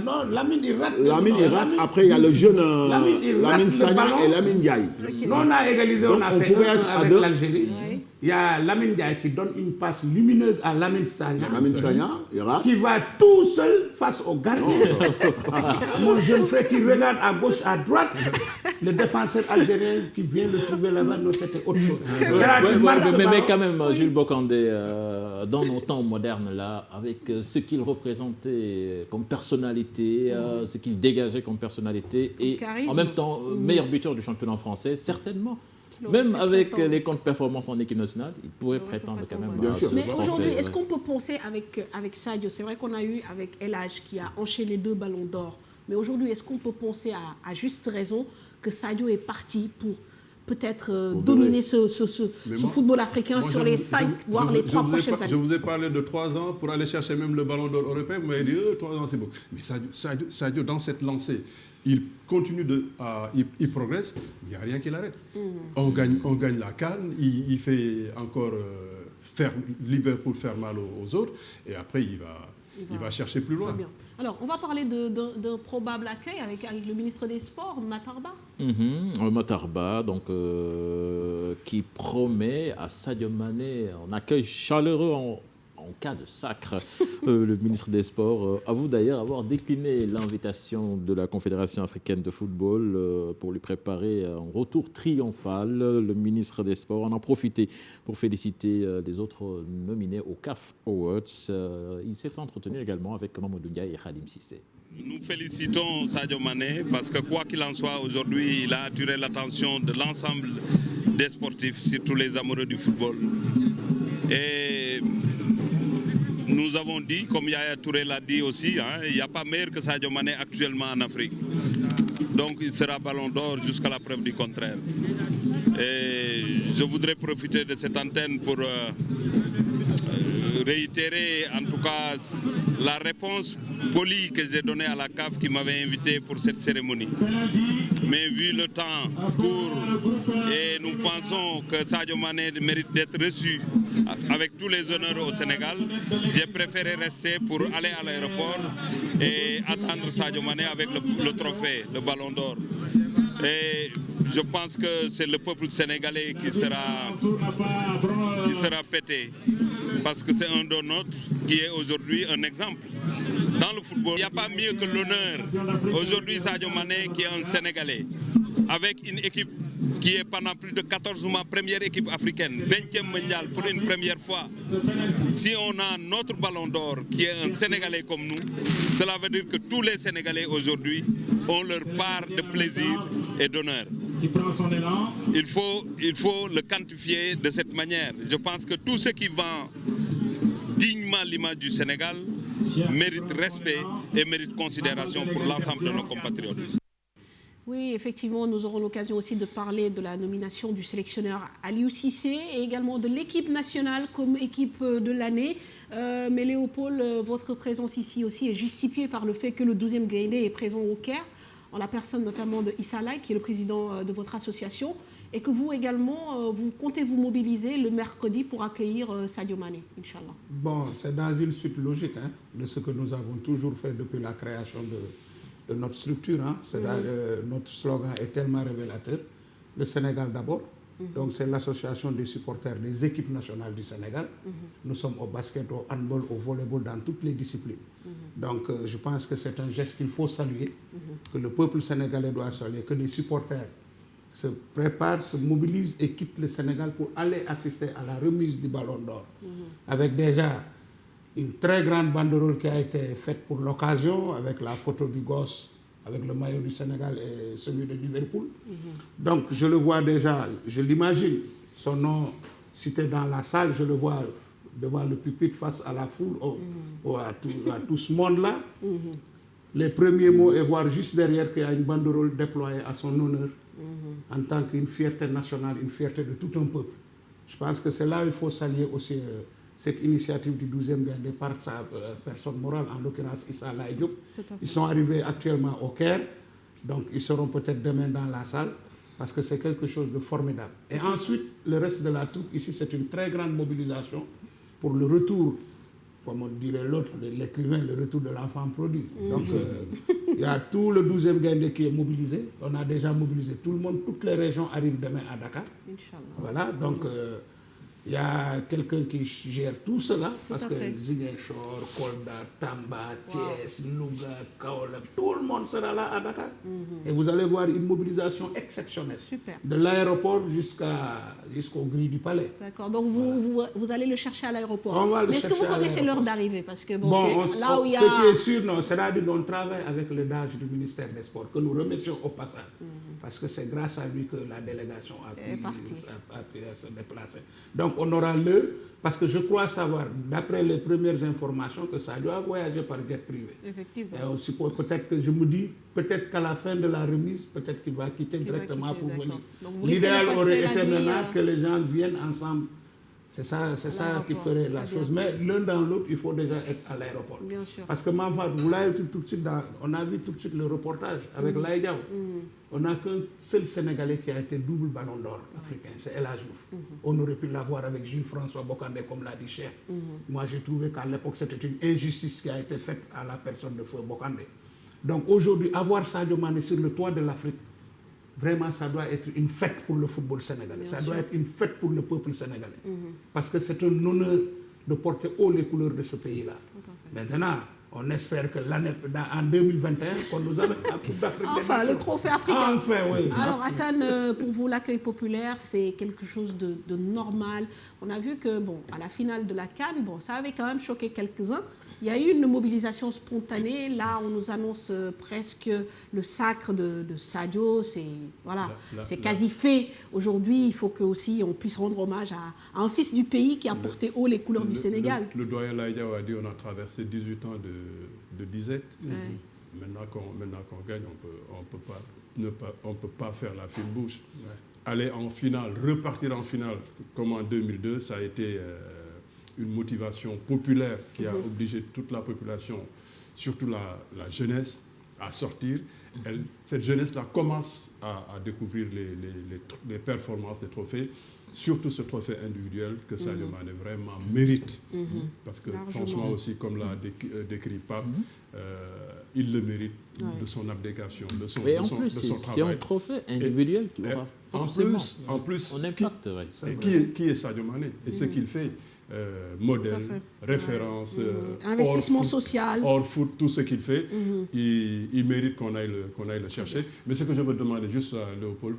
Non, Lamine il rate. Lamine il rate. Après, il y a le jeune Lamine Sagna et Lamine Ndiaye. Nous, on a égalisé, on a fait 1 avec l'Algérie. Il y a Lamine Ndiaye qui donne une passe lumineuse à Lamine Sagna. Lamine Sagna, il rate. Qui va tout seul face au gardien. Mon jeune frère qui regarde à gauche, à droite. Le défenseur algérien qui vient le trouver là-bas, non, c'était autre chose. Mais quand même, Jules Bokandé, dans nos temps modernes, là, avec ce qu'il représentait comme personnalité, ce qu'il dégageait comme personnalité, et en même temps, meilleur buteur du championnat français, certainement. Même avec les contre-performances en équipe nationale, il pourrait prétendre quand même. Bien sûr. Mais aujourd'hui, est-ce qu'on peut penser avec Sadio, c'est vrai qu'on a eu avec El Hadj qui a enchaîné 2 ballons d'or, mais aujourd'hui, est-ce qu'on peut penser à juste raison que Sadio est parti pour peut-être dominer ce football africain sur les 5, voire les 3 prochaines années? Je vous ai parlé de 3 ans pour aller chercher même le ballon d'or européen. Vous m'avez dit 3 ans, c'est beau. Mais Sadio, dans cette lancée, il continue il progresse, il n'y a rien qui l'arrête. On gagne la CAN, il fait encore faire Liverpool faire mal aux autres, et après il va chercher plus loin. Bien. Alors, on va parler d'un probable accueil avec le ministre des Sports, Matarba. Matarba, donc, qui promet à Sadio Mané un accueil chaleureux en cas de sacre. Le ministre des Sports avoue d'ailleurs avoir décliné l'invitation de la Confédération africaine de football pour lui préparer un retour triomphal. Le ministre des Sports en a profité pour féliciter les autres nominés au CAF Awards. Il s'est entretenu également avec Mamadou Ndiaye et Khadim Cissé. Nous félicitons Sadio Mané parce que quoi qu'il en soit, aujourd'hui, il a attiré l'attention de l'ensemble des sportifs, surtout les amoureux du football. Et nous avons dit, comme Yaya Touré l'a dit aussi, il n'y a pas meilleur que Sadio Mané actuellement en Afrique. Donc il sera ballon d'or jusqu'à la preuve du contraire. Et je voudrais profiter de cette antenne pour réitérer en tout cas la réponse polie que j'ai donnée à la CAF qui m'avait invité pour cette cérémonie. Mais vu le temps court et nous pensons que Sadio Mané mérite d'être reçu avec tous les honneurs au Sénégal, j'ai préféré rester pour aller à l'aéroport et attendre Sadio Mané avec le trophée, le ballon d'or. Et je pense que c'est le peuple sénégalais qui sera fêté. Parce que c'est un de nôtres qui est aujourd'hui un exemple. Dans le football, il n'y a pas mieux que l'honneur. Aujourd'hui, Sadio Mané qui est un Sénégalais, avec une équipe qui est pendant plus de 14 mois première équipe africaine, 20e mondiale pour une première fois. Si on a notre ballon d'or qui est un Sénégalais comme nous, cela veut dire que tous les Sénégalais aujourd'hui ont leur part de plaisir et d'honneur. Il faut le quantifier de cette manière. Je pense que tout ce qui vend dignement l'image du Sénégal mérite respect et mérite considération pour l'ensemble de nos compatriotes. Oui, effectivement, nous aurons l'occasion aussi de parler de la nomination du sélectionneur Aliou Cissé et également de l'équipe nationale comme équipe de l'année. Mais Léopold, votre présence ici aussi est justifiée par le fait que le 12e Gaïndé est présent au Caire, en la personne notamment de Issa Laye, qui est le président de votre association, et que vous également, vous comptez vous mobiliser le mercredi pour accueillir Sadio Mané, Inch'Allah. Bon, c'est dans une suite logique de ce que nous avons toujours fait depuis la création de notre structure. Notre slogan est tellement révélateur. Le Sénégal d'abord. Donc c'est l'association des supporters des équipes nationales du Sénégal. Nous sommes au basket, au handball, au volleyball, dans toutes les disciplines. Donc je pense que c'est un geste qu'il faut saluer, que le peuple sénégalais doit saluer, que les supporters se préparent, se mobilisent et quittent le Sénégal pour aller assister à la remise du Ballon d'Or. Avec déjà une très grande banderole qui a été faite pour l'occasion, avec la photo du gosse, avec le maillot du Sénégal et celui de Liverpool. Donc je le vois déjà, je l'imagine, son nom cité dans la salle, je le vois devant le pupitre face à la foule, à tout ce monde-là. Les premiers mots et voir juste derrière qu'il y a une banderole déployée à son honneur, en tant qu'une fierté nationale, une fierté de tout un peuple. Je pense que c'est là qu'il faut saluer aussi cette initiative du 12e Gaïndé par sa personne morale, en l'occurrence Issa Laye Diop. Ils sont arrivés actuellement au Caire, donc ils seront peut-être demain dans la salle, parce que c'est quelque chose de formidable. Et ensuite, le reste de la troupe, ici, c'est une très grande mobilisation pour le retour, comme on dirait l'autre, l'écrivain, le retour de l'enfant prodige. Donc, il y a tout le 12e Gaïndé qui est mobilisé. On a déjà mobilisé tout le monde. Toutes les régions arrivent demain à Dakar. Inch'Allah. Voilà, donc il y a quelqu'un qui gère tout cela, parce que Ziguinchor, Kolda, Tamba, Thiès, Louga, Kaolack, tout le monde sera là à Dakar. Et vous allez voir une mobilisation exceptionnelle. Super. De l'aéroport jusqu'au grilles du palais. D'accord, donc vous allez le chercher à l'aéroport. On va le Mais est-ce que chercher vous à connaissez l'aéroport. l'heure d'arrivée? Parce que là où il y a... Ce qui est sûr, non, c'est-à-dire qu'on travaille avec le DAGE du ministère des Sports, que nous remercions au passage, parce que c'est grâce à lui que la délégation a pu se déplacer. Donc on aura l'heure, parce que je crois savoir, d'après les premières informations, que ça doit voyager par jet privé. Effectivement. Et on suppose peut-être que je me dis, peut-être qu'à la fin de la remise, peut-être qu'il va quitter directement pour venir. L'idéal aurait été maintenant que les gens viennent ensemble. C'est ça qui ferait la chose. Mais l'un dans l'autre, il faut déjà être à l'aéroport. Parce que Manfat, vous l'avez vu tout de suite, on a vu tout de suite le reportage avec Laye Diaw. On n'a qu'un seul Sénégalais qui a été double ballon d'or africain, c'est El Hadji Diouf. On aurait pu l'avoir avec Jules-François Bocandé, comme l'a dit Cheikh. Moi, j'ai trouvé qu'à l'époque, c'était une injustice qui a été faite à la personne de Feu Bocandé. Donc aujourd'hui, avoir Sadio Mané sur le toit de l'Afrique, vraiment, ça doit être une fête pour le football sénégalais. Ça doit être une fête pour le peuple sénégalais. Parce que c'est un honneur de porter haut les couleurs de ce pays-là. Maintenant, on espère que en 2021, qu'on nous amène la Coupe d'Afrique. Enfin, le trophée africain. Enfin, oui. Alors, Hassan, pour vous, l'accueil populaire, c'est quelque chose de normal. On a vu que, bon, à la finale de la CAN, bon, ça avait quand même choqué quelques-uns. Il y a eu une mobilisation spontanée. Là, on nous annonce presque le sacre de Sadio. C'est voilà, c'est quasi fait. Aujourd'hui, il faut que aussi on puisse rendre hommage à un fils du pays qui a porté haut les couleurs du Sénégal. Le doyen Laye Diaw a dit qu'on a traversé 18 ans de disette. Maintenant qu'on gagne, on peut pas faire la fine bouche. Aller en finale, repartir en finale, comme en 2002, ça a été... une motivation populaire qui a obligé toute la population, surtout la jeunesse, à sortir. Cette jeunesse-là commence à découvrir les performances, les trophées, surtout ce trophée individuel que Sadio Mané vraiment mérite. Parce que franchement aussi, comme l'a décrit Pape, il le mérite de son abnégation, de son travail. C'est un trophée individuel qui aura forcément en plus, un impact. Qui est Sadio Mané et ce qu'il fait modèle, référence, investissement social, hors foot, tout ce qu'il fait, il mérite qu'on aille le chercher. Mais ce que je veux demander juste à Léopold,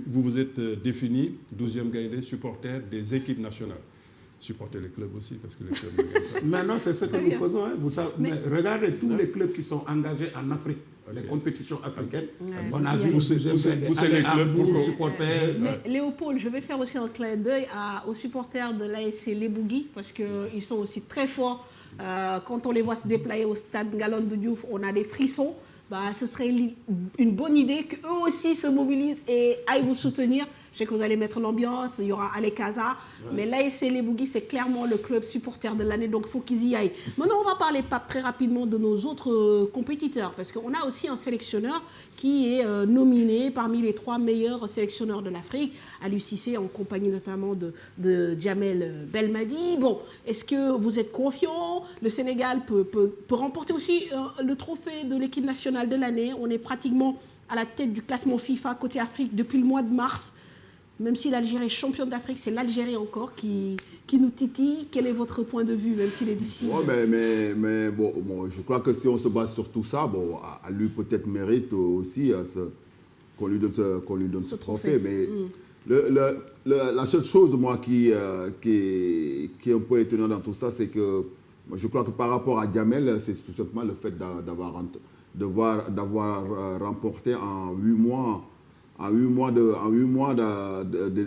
vous vous êtes défini 12e Gaïndé, supporter des équipes nationales. Supporter les clubs aussi, parce que les clubs ne gagnent pas. Maintenant, c'est ce que nous faisons. Vous savez, mais regardez tous les clubs qui sont engagés en Afrique. Les compétitions africaines. On a vu pousser les clubs pour supporter. Mais Léopold, je vais faire aussi un clin d'œil aux supporters de l'ASC Les Bougui, parce qu'ils sont aussi très forts. Quand on les voit se déplacer au stade Ngalandou Diouf, on a des frissons. ce serait une bonne idée qu'eux aussi se mobilisent et aillent vous soutenir. Je sais que vous allez mettre l'ambiance, il y aura Ale Casa, mais l'ASC Les Bouguis, c'est clairement le club supporter de l'année, donc il faut qu'ils y aillent. Maintenant, on va parler, Pape, très rapidement de nos autres compétiteurs, parce qu'on a aussi un sélectionneur qui est nominé parmi les 3 meilleurs sélectionneurs de l'Afrique, Aliou Cissé, en compagnie notamment de Djamel Belmadi. Bon, est-ce que vous êtes confiant? Le Sénégal peut remporter aussi le trophée de l'équipe nationale de l'année. On est pratiquement à la tête du classement FIFA côté Afrique depuis le mois de mars. Même si l'Algérie est championne d'Afrique, c'est l'Algérie encore qui nous titille. Quel est votre point de vue, même s'il est difficile? Mais bon, je crois que si on se base sur tout ça, lui peut-être mérite aussi qu'on lui donne ce trophée. Mais la seule chose, moi, qui est un peu étonnant dans tout ça, c'est que je crois que par rapport à Djamel, c'est tout simplement le fait d'avoir remporté en 8 mois... En 8 mois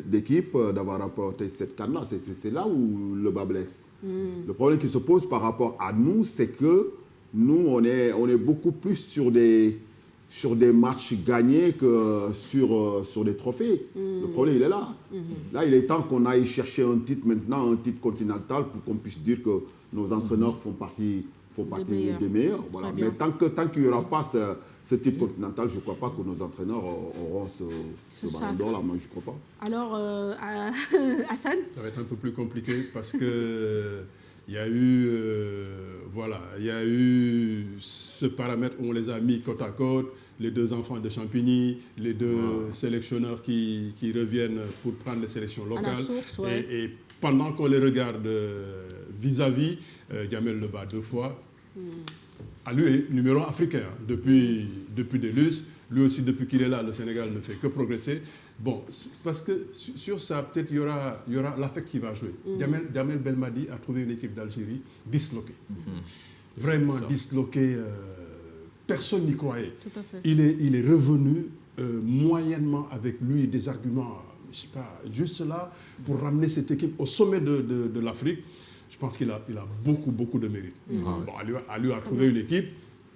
d'équipe, d'avoir rapporté cette canne-là, c'est là où le bas blesse. Le problème qui se pose par rapport à nous, c'est que nous, on est beaucoup plus sur des matchs gagnés que sur des trophées. Le problème, il est là. Là, il est temps qu'on aille chercher un titre maintenant, un titre continental, pour qu'on puisse dire que nos entraîneurs font partie des meilleurs. Voilà. Mais tant qu'il n'y aura pas ce titre continental, je ne crois pas que nos entraîneurs auront ce ballon d'or là, moi je ne crois pas. Alors, Hassan? Ça va être un peu plus compliqué parce que il y a eu ce paramètre où on les a mis côte à côte, les 2 enfants de Champigny, les 2 sélectionneurs qui reviennent pour prendre les sélections locales. Source, et pendant qu'on les regarde vis-à-vis, Djamel le bat 2 fois. Lui est numéro 1 africain depuis des lustres. Lui aussi, depuis qu'il est là, le Sénégal ne fait que progresser. Bon, parce que sur ça, peut-être il y aura l'affect qui va jouer. Djamel Belmadi a trouvé une équipe d'Algérie disloquée. Vraiment disloquée. Personne n'y croyait. Tout à fait. Il est revenu moyennement avec lui des arguments, je ne sais pas, juste là, pour ramener cette équipe au sommet de l'Afrique. Je pense qu'il a beaucoup de mérite. Aliou a trouvé une équipe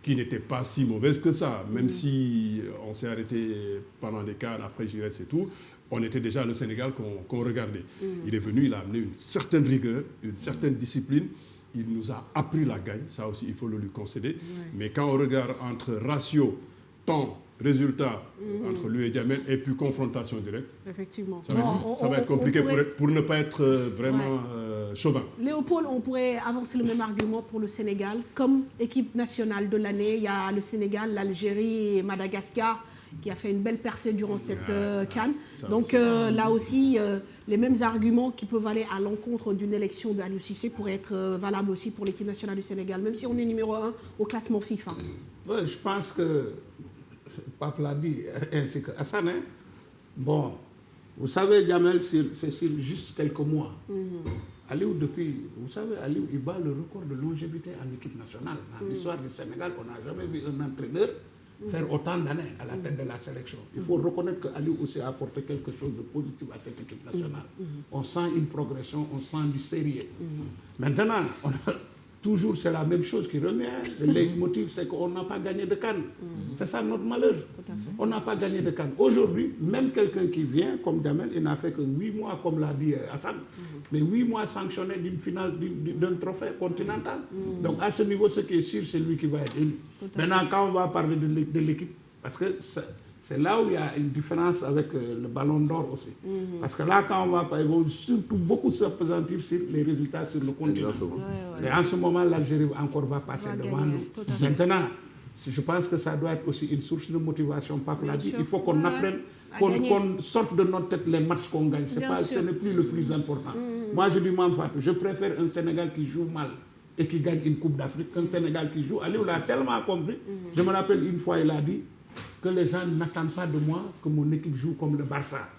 qui n'était pas si mauvaise que ça, même si on s'est arrêté pendant des CAN, après Giresse et tout, on était déjà le Sénégal qu'on regardait. Il est venu, il a amené une certaine rigueur, une certaine discipline. Il nous a appris la gagne, ça aussi il faut le lui concéder. Mais quand on regarde entre ratio, temps, résultat entre lui et Djamel, et puis confrontation directe, effectivement, ça va être compliqué pour ne pas être vraiment chauvin. Léopold, on pourrait avancer le même argument pour le Sénégal. Comme équipe nationale de l'année, il y a le Sénégal, l'Algérie et Madagascar qui a fait une belle percée durant cette CAN. Donc là aussi, les mêmes arguments qui peuvent aller à l'encontre d'une élection d'Aliou Cissé pourraient être valables aussi pour l'équipe nationale du Sénégal, même si on est numéro 1 au classement FIFA. Ouais, je pense que Pape l'a dit, ainsi que Hassan. Bon, vous savez, Djamel, c'est sur juste quelques mois. Aliou, vous savez, Aliou, il bat le record de longévité en équipe nationale. Dans l'histoire du Sénégal, on n'a jamais vu un entraîneur faire autant d'années à la tête de la sélection. Il faut reconnaître qu'Aliou aussi a apporté quelque chose de positif à cette équipe nationale. On sent une progression, on sent du sérieux. Maintenant, toujours c'est la même chose qui revient. Le leitmotiv, c'est qu'on n'a pas gagné de CAN. C'est ça notre malheur. On n'a pas gagné de CAN. Aujourd'hui, même quelqu'un qui vient, comme Djamel, il n'a fait que 8 mois, comme l'a dit Hassan, mais 8 mois sanctionnés d'une finale, d'un trophée continental. Donc à ce niveau, ce qui est sûr, c'est lui qui va être élu. Maintenant, quand on va parler de l'équipe, parce que c'est là où il y a une différence avec le ballon d'or aussi. Parce que là, quand on va parler, ils vont surtout beaucoup se pesantir sur les résultats sur le continent. Et en ce moment, l'Algérie encore va passer devant nous. Maintenant, je pense que ça doit être aussi une source de motivation. Pape l'a dit, il faut qu'on apprenne, qu'on sorte de notre tête les matchs qu'on gagne. Ce n'est plus le plus important. Moi, je dis, je préfère un Sénégal qui joue mal et qui gagne une Coupe d'Afrique qu'un Sénégal qui joue. Aliou l'a tellement compris. Je me rappelle une fois, il a dit que les gens n'attendent pas de moi que mon équipe joue comme le Barça.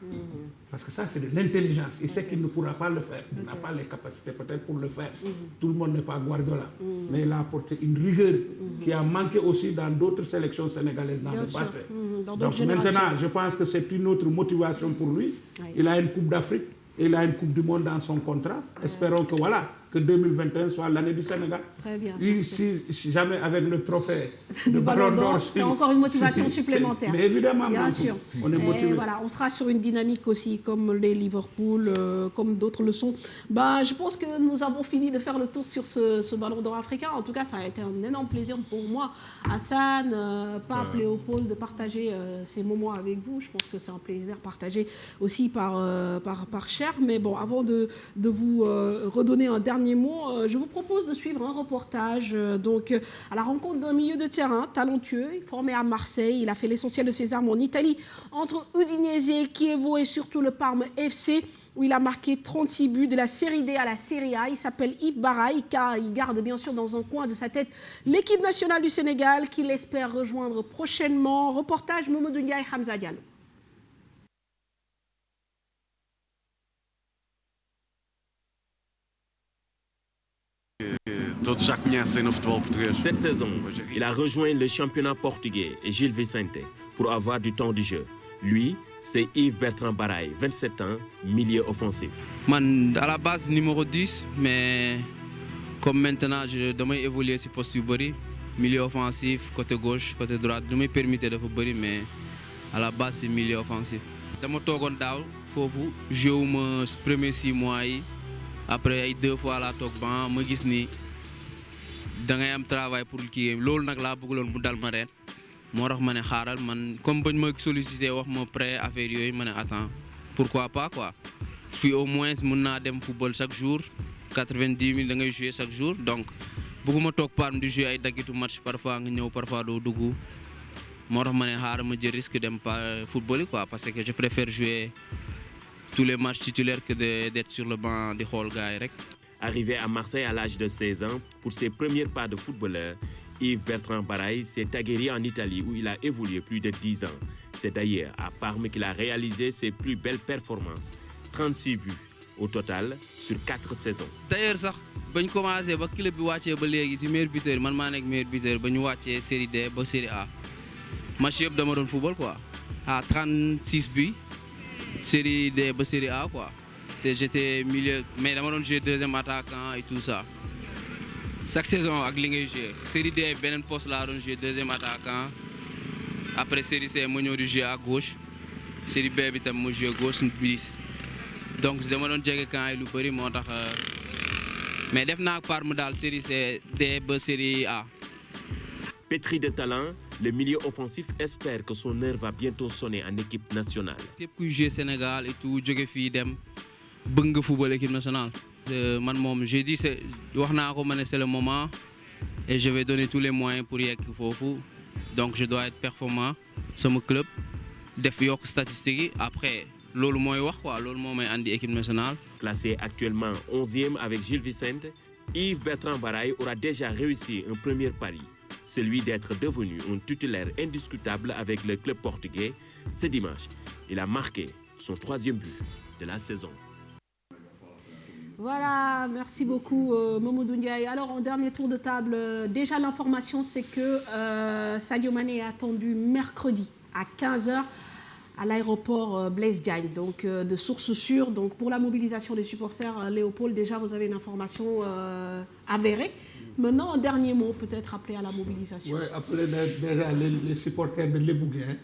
Parce que ça, c'est de l'intelligence. Il sait qu'il ne pourra pas le faire. Il n'a pas les capacités peut-être pour le faire. Tout le monde n'est pas Guardiola. Mais il a apporté une rigueur qui a manqué aussi dans d'autres sélections sénégalaises dans le passé. Donc maintenant, je pense que c'est une autre motivation pour lui. Il a une Coupe d'Afrique et il a une Coupe du Monde dans son contrat. Espérons que que 2021 soit l'année du Sénégal. Très bien. Si jamais avec le trophée de Ballon d'Or, c'est encore une motivation supplémentaire. Mais évidemment, bien sûr. On est motivé. Voilà, on sera sur une dynamique aussi, comme les Liverpool, comme d'autres le sont. Je pense que nous avons fini de faire le tour sur ce Ballon d'Or africain. En tout cas, ça a été un énorme plaisir pour moi, Hassan, Pape, Léopold, de partager ces moments avec vous. Je pense que c'est un plaisir partagé aussi par Cher. Mais bon, avant de vous redonner un dernier mot, je vous propose de suivre un reportage donc, à la rencontre d'un milieu de terrain talentueux, formé à Marseille. Il a fait l'essentiel de ses armes en Italie, entre Udinese, Chievo et surtout le Parme FC, où il a marqué 36 buts de la Série D à la Série A. Il s'appelle Yves Baraï, car il garde bien sûr dans un coin de sa tête l'équipe nationale du Sénégal, qu'il espère rejoindre prochainement. Reportage Mamadou Ndiaye, Hamza Diallo. Cette saison, il a rejoint le championnat portugais et Gil Vicente pour avoir du temps de jeu. Lui, c'est Yves Bertrand Baraï, 27 ans, milieu offensif. À la base, numéro 10, mais comme maintenant, je dois évoluer sur poste du milieu offensif, côté gauche, côté droite. Je me permets de faire mais à la base, c'est milieu offensif. Je suis joué les premiers 6 mois. Après 2 fois la toog ban ma gis ni da ngay am travail pour kii loolu nag laa bëggoon mu dal ma ren moo tax ma ne xaaral man comme bañ ma sollicité wax ma prêt affaire yooyu ma ne attends pourquoi pas quoi fii au moins mën naa dem football chaque jour 90 000 da ngay jouer chaque jour donc bëgguma toog Parme di jouer ay daggitu match parfois nga ñëw parfois doo dugg moo tax ma ne xaaral ma jël risque dem football quoi parce que je préfère jouer tous les matchs titulaires que d'être sur le banc des Hall Guy. Arrivé à Marseille à l'âge de 16 ans, pour ses premiers pas de footballeur, Yves Bertrand Baraï s'est aguerri en Italie où il a évolué plus de 10 ans. C'est d'ailleurs à Parme qu'il a réalisé ses plus belles performances. 36 buts au total sur 4 saisons. D'ailleurs, sax bañ commencé ba club bi wàccee ba léegi ci meilleur buteur man maa nekk meilleur buteur ba ñu wàccee série D ba série A match yëpp dama doon football quoi à 36 buts. Série D, série A quoi. J'étais milieu, mais dama doon jouer deuxième attaquant et tout ça. Chaque saison avec li ngay jouer. Série D beneen poste laa doon jouer deuxième attaquant. Après série C ma ñëw di jouer à gauche. Série B bi tam ma jouer gauche 10. Donc dama doon jege camp yi lu bëri moo tax mais def naa ak Parme daal série C D ba série A. Pétri de talent, le milieu offensif espère que son heure va bientôt sonner en équipe nationale. Képp kuy jouer Sénégal et tout jóge fii dem bëgg nga football équipe nationale. Man moom j'ai dit wax naa ko ma ne c'est le moment et je vais donner tous les moyens pour yegg foofu. Donc je dois être performant sama club def yokk statistiques yi après loolu mooy wax quoi loolu moo may andi équipe nationale. Classé actuellement 11e avec Gil Vicente, Yves Bertrand Baraï aura déjà réussi un premier pari. Celui d'être devenu un titulaire indiscutable avec le club portugais. Ce dimanche, il a marqué son 3e but de la saison. Voilà, merci beaucoup Mamadou Ndiaye. Alors, en dernier tour de table, déjà l'information c'est que Sadio Mané est attendu mercredi à 15h à l'aéroport Blaise Diagne, donc de sources sûres. Donc pour la mobilisation des supporters, Léopold, déjà vous avez une information avérée. Maintenant, un dernier mot, peut-être appelé à la mobilisation. Oui, appeler déjà les supporters de Lébouguin.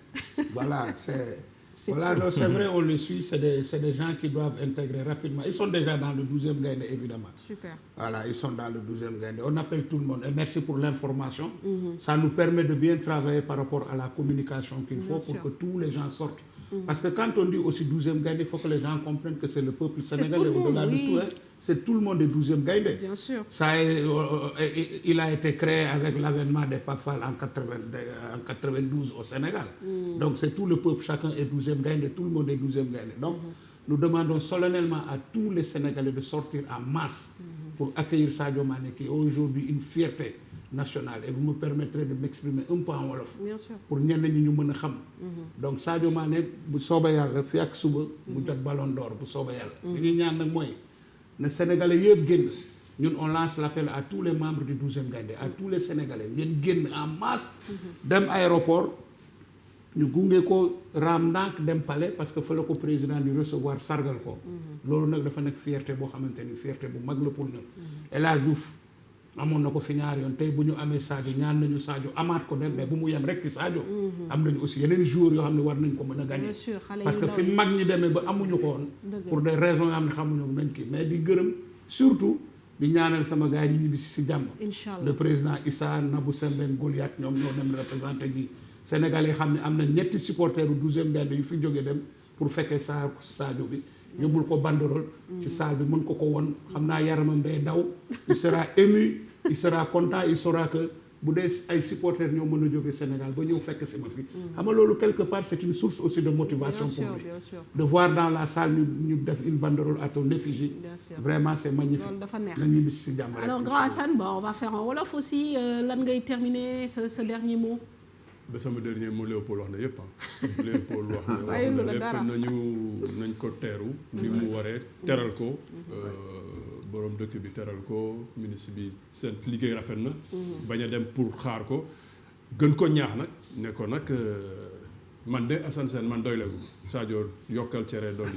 Voilà, c'est vrai, on le suit, c'est des gens qui doivent intégrer rapidement. Ils sont déjà dans le 12e Gaïndé, évidemment. Super. Voilà, ils sont dans le 12e Gaïndé. On appelle tout le monde et merci pour l'information. Ça nous permet de bien travailler par rapport à la communication qu'il faut pour que tous les gens sortent. Parce que quand on dit aussi 12e Gaïndé, il faut que les gens comprennent que c'est le peuple sénégalais au-delà de tout. C'est tout le monde des 12e Gaïndé. Bien sûr. Il a été créé avec l'avènement des Pafal en 92 au Sénégal. Donc c'est tout le peuple, chacun est 12e Gaïndé, tout le monde est 12e Gaïndé. Donc nous demandons solennellement à tous les Sénégalais de sortir en masse pour accueillir Sadio Mané qui est aujourd'hui une fierté nationale. Et vous me permettrez de m'exprimer un peu en wolof. Bien sûr. Pour ñenn ñi ñu mën a xam. Donc Sadio Mané bu soobee yàlla fi ak suba mu jot ballon d'or bu soobee yàlla. li ñuy ñaan nag mooy ne Sénégalais yëpp génn ñun on lance l'appel à tous les membres du 12e Gaïndé, à tous les Sénégalais ngeen génn en masse dem aéroport ñu gunge ko raam ndànk dem palais parce que fa la ko président di recevoir sargal ko. loolu nag dafa nekk fierté boo xamante ni fierté bu mag la pour ñun. El Hadj Diouf amoon na ko fi ñaari yoon tey bu ñu amee Sadio ñaan nañu Sadio amaat ko dem mais bu mu yem rek ci Sadio. am nañu aussi yeneen joueurs yoo xam ne war nañ ko mën a gagner. parce que fi mag ñi demee ba amuñu ko woon. pour des raisons yoo xam ne xamuñu nañ kii mais di gërëm surtout di ñaanal sama gars yi ñu ñibbi si jàmm. le président Issa Nabou Sembène Goliath ñoom ñoo dem représenté ji Sénégalais xam ne am na ñetti supporters du 12e gaynde yu fi jógee dem pour fekkee Sadio bi. yóbbul ko banderole ci salle bi mën ko won xam naa yaramam day daw il sera ému il sera content il saura que bu dee ay supporters ñoo mën a jóge Sénégal ba ñëw fekk si ma fi xam nga loolu quelque part c'est une source aussi de motivation pour lui de voir dans la salle ñu def une banderole à ton effigie vraiment c'est magnifique na ñibbi si jàmm. Alors grand Assane, bon, on va faire en wolof aussi lan ngay terminer ce dernier mot. ba sama dernier mot Léopold wax na yëpp Léopold wax na lépp nañ ko teeru ni mu waree teral ko borom dëkk bi teral ko ministre bi seen liggéey rafet na bañ a dem pour xaar ko gën ko ñaax nag ne ko nag man de Assane Sène man doy lagu Sadio yokkal cere doon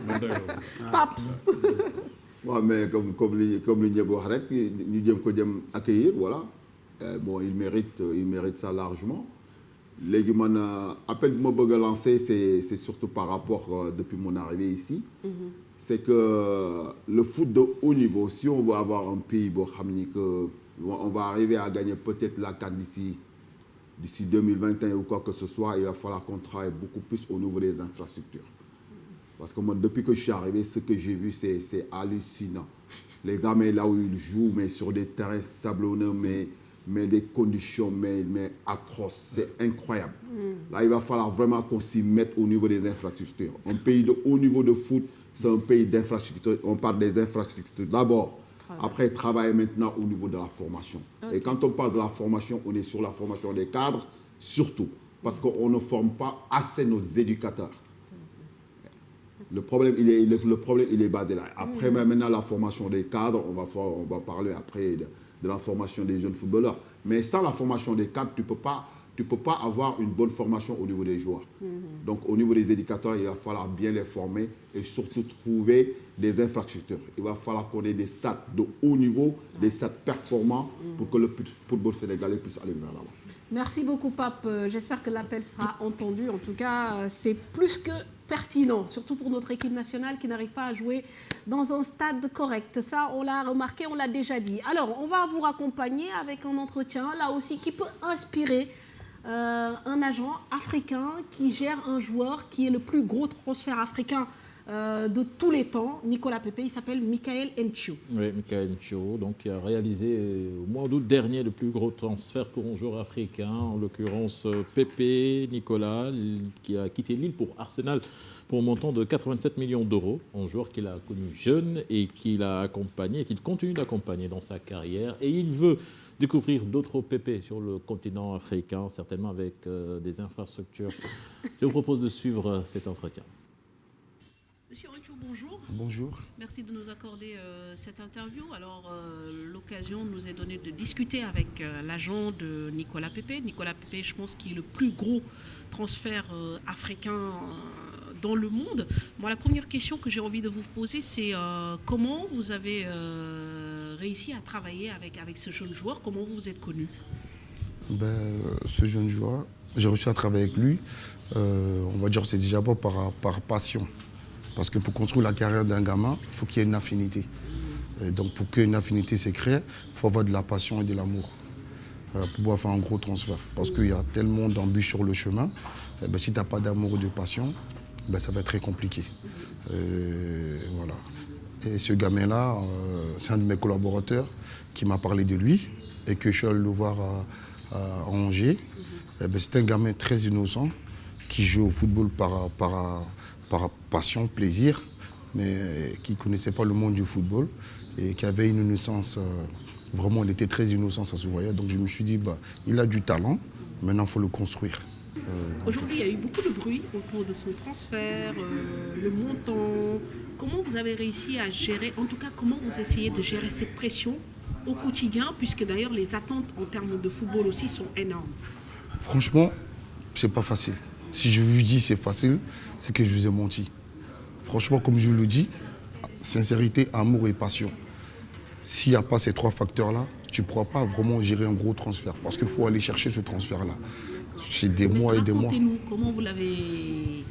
man doy lagu Pape waaw mais comme li ñëpp wax rek ñu jëm ko jëm accueillir voilà. Bon, il mérite ça largement. Léegi man appel bi ma bëgg a lancer c'est surtout par rapport depuis mon arrivée ici. C'est que le foot de haut niveau, si on veut avoir un pays boo xam ni que on va arriver à gagner peut-être la CAN d'ici 2021 ou quoi que ce soit, il va falloir qu'on travaille beaucoup plus au niveau des infrastructures. Parce que moi, depuis que je suis arrivé, ce que j'ai vu, c'est hallucinant. Les gamins là où ils jouent, mais sur des terrains sablonneux, mais des conditions mais atroces, c'est incroyable. Là, il va falloir vraiment qu'on s'y mette au niveau des infrastructures. Un pays de haut niveau de foot, c'est un pays d'infrastructures. On parle des infrastructures d'abord. Après, travailler maintenant au niveau de la formation. Et quand on parle de la formation, on est sur la formation des cadres, surtout. Parce qu'on ne forme pas assez nos éducateurs. Le problème, il est basé là. Après, maintenant, la formation des cadres, on va parler après de la formation des jeunes footballeurs. Mais sans la formation des cadres, tu peux pas avoir une bonne formation au niveau des joueurs. Donc, au niveau des éducateurs, il va falloir bien les former et surtout trouver des infrastructures. Il va falloir qu'on ait des stades de haut niveau, des stades performants pour que le football sénégalais puisse aller vers là-bas. Merci beaucoup, Pape. J'espère que l'appel sera entendu. En tout cas, c'est plus que pertinent, surtout pour notre équipe nationale qui n'arrive pas à jouer dans un stade correct. Ça, on l'a remarqué, on l'a déjà dit. Alors, on va vous raccompagner avec un entretien, là aussi, qui peut inspirer un agent africain qui gère un joueur qui est le plus gros transfert africain de tous les temps, Nicolas Pepe. Il s'appelle Michael Ntchou. Oui, Michael Ntchou, donc qui a réalisé au mois d'août dernier le plus gros transfert pour un joueur africain, en l'occurrence Pepe Nicolas, qui a quitté Lille pour Arsenal pour un montant de 87 millions d'euros. Un joueur qu'il a connu jeune et qu'il a accompagné et qu'il continue d'accompagner dans sa carrière. Et il veut découvrir d'autres Pepe sur le continent africain, certainement avec des infrastructures. Je vous propose de suivre cet entretien. Monsieur Ntchou, bonjour. Bonjour. Merci de nous accorder cette interview. Alors, l'occasion nous est donnée de discuter avec l'agent de Nicolas Pepe. Nicolas Pepe, je pense, qui est le plus gros transfert africain dans le monde. Moi, la première question que j'ai envie de vous poser, c'est comment vous avez réussi à travailler avec ce jeune joueur? Comment vous vous êtes connu? Ce jeune joueur, j'ai réussi à travailler avec lui. On va dire que c'est déjà pas par passion. Parce que pour construire la carrière d'un gamin, il faut qu'il y ait une affinité. Et donc pour qu'une affinité se crée, il faut avoir de la passion et de l'amour pour pouvoir faire un gros transfert. Parce qu'il y a tellement d'embûches sur le chemin, si tu n'as pas d'amour ou de passion, ça va être très compliqué. Voilà. Et ce gamin-là, c'est un de mes collaborateurs qui m'a parlé de lui et que je suis allé le voir à Angers. C'est un gamin très innocent qui joue au football par passion, plaisir, mais qui ne connaissait pas le monde du football et qui avait une innocence, vraiment, il était très innocent, ça se voyait. Donc je me suis dit, il a du talent, maintenant il faut le construire. Aujourd'hui, il y a eu beaucoup de bruit autour de son transfert, le montant. Comment vous avez réussi à gérer, en tout cas, comment vous essayez de gérer cette pression au quotidien, puisque d'ailleurs les attentes en termes de football aussi sont énormes? Franchement, c'est pas facile. Si je vous dis c'est facile, c'est que je vous ai menti. Franchement, comme je vous le dis, sincérité, amour et passion. S'il n'y a pas ces 3 facteurs-là, tu ne pourras pas vraiment gérer un gros transfert. Parce qu'il faut aller chercher ce transfert-là. C'est des mois et des mois. Racontez-nous comment vous l'avez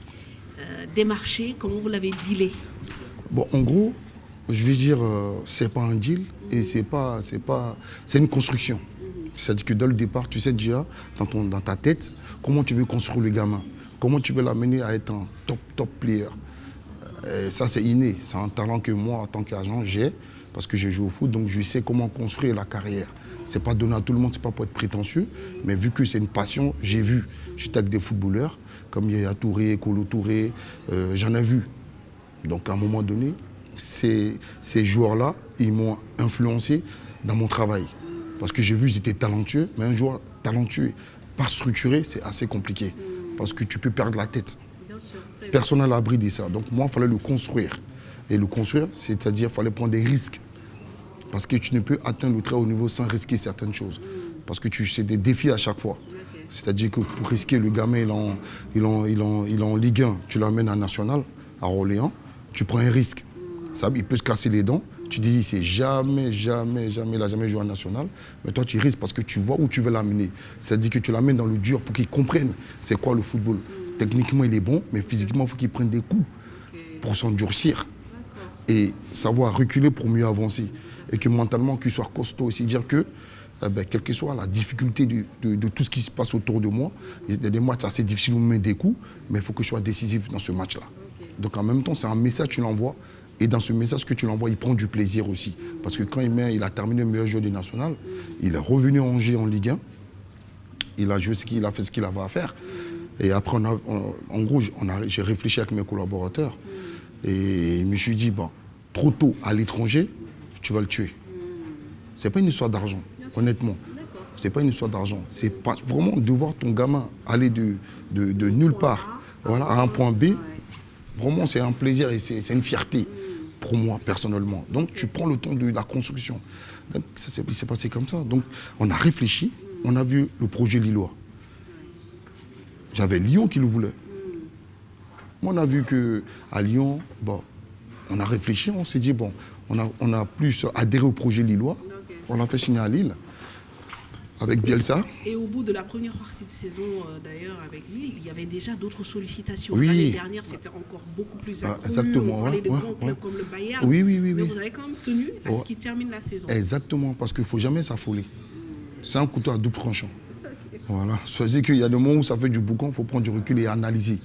démarché, comment vous l'avez dealé. Bon, en gros, je vais dire, c'est pas un deal et c'est une construction. C'est-à-dire que dès le départ, tu sais déjà, dans ta tête, comment tu veux construire le gamin. Comment tu veux l'amener à être un top player. Et ça, c'est inné. C'est un talent que moi, en tant qu'agent, j'ai. Parce que je joue au foot, donc je sais comment construire la carrière. C'est pas donné à tout le monde, c'est pas pour être prétentieux, mais vu que c'est une passion, j'ai vu. J'étais avec des footballeurs, comme Yaya Touré, Kolo Touré, j'en ai vu. Donc à un moment donné, ces joueurs-là, ils m'ont influencé dans mon travail. Parce que j'ai vu qu'ils étaient talentueux, mais un joueur talentueux, pas structuré, c'est assez compliqué. Parce que tu peux perdre la tête. Personne n'a l'abri de ça. Donc moi, il fallait le construire. Et le construire, c'est-à-dire qu'il fallait prendre des risques. Parce que tu ne peux atteindre le très haut niveau sans risquer certaines choses. Parce que c'est des défis à chaque fois. C'est-à-dire que pour risquer, le gamin, il est en Ligue 1, tu l'amènes à National, à Orléans, tu prends un risque. Ça, il peut se casser les dents. Tu dis, c'est jamais, il n'a jamais joué à National. Mais toi, tu risques parce que tu vois où tu veux l'amener. C'est-à-dire que tu l'amènes dans le dur pour qu'il comprenne c'est quoi le football. Techniquement, il est bon, mais physiquement, il faut qu'il prenne des coups pour s'endurcir. Et savoir reculer pour mieux avancer. Et que mentalement, qu'il soit costaud aussi. Dire que, quelle que soit la difficulté de tout ce qui se passe autour de moi, il y a des matchs assez difficiles où on met des coups, mais il faut que je sois décisif dans ce match-là. Donc en même temps, c'est un message que tu l'envoies. Et dans ce message que tu l'envoies, il prend du plaisir aussi. Parce que quand il a terminé le meilleur joueur du national, il est revenu à Angers en Ligue 1. Il a joué il a fait ce qu'il avait à faire. Et après, en gros, j'ai réfléchi avec mes collaborateurs. Et je me suis dit, bon, trop tôt à l'étranger, tu vas le tuer. C'est pas une histoire d'argent, honnêtement. C'est pas une histoire d'argent. C'est pas vraiment de voir ton gamin aller de nulle part à un point B. Vraiment, c'est un plaisir et c'est une fierté pour moi, personnellement. Donc, tu prends le temps de la construction. Donc, il s'est passé comme ça. Donc, on a réfléchi, on a vu le projet lillois. J'avais Lyon qui le voulait. On a vu qu'à Lyon, on a réfléchi, on s'est dit, on a plus adhéré au projet lillois. On l'a fait signer à Lille, avec Bielsa. Et au bout de la première partie de saison, d'ailleurs, avec Lille, il y avait déjà d'autres sollicitations. Oui. L'année dernière, c'était encore beaucoup plus accru. Exactement. On parlait de grands clubs comme le Bayern. Oui. Mais vous avez quand même tenu à ce qu'il termine la saison. Exactement, parce qu'il ne faut jamais s'affoler. C'est un couteau à double tranchant. Voilà. C'est-à-dire qu'il y a des moments où ça fait du boucan, il faut prendre du recul et analyser.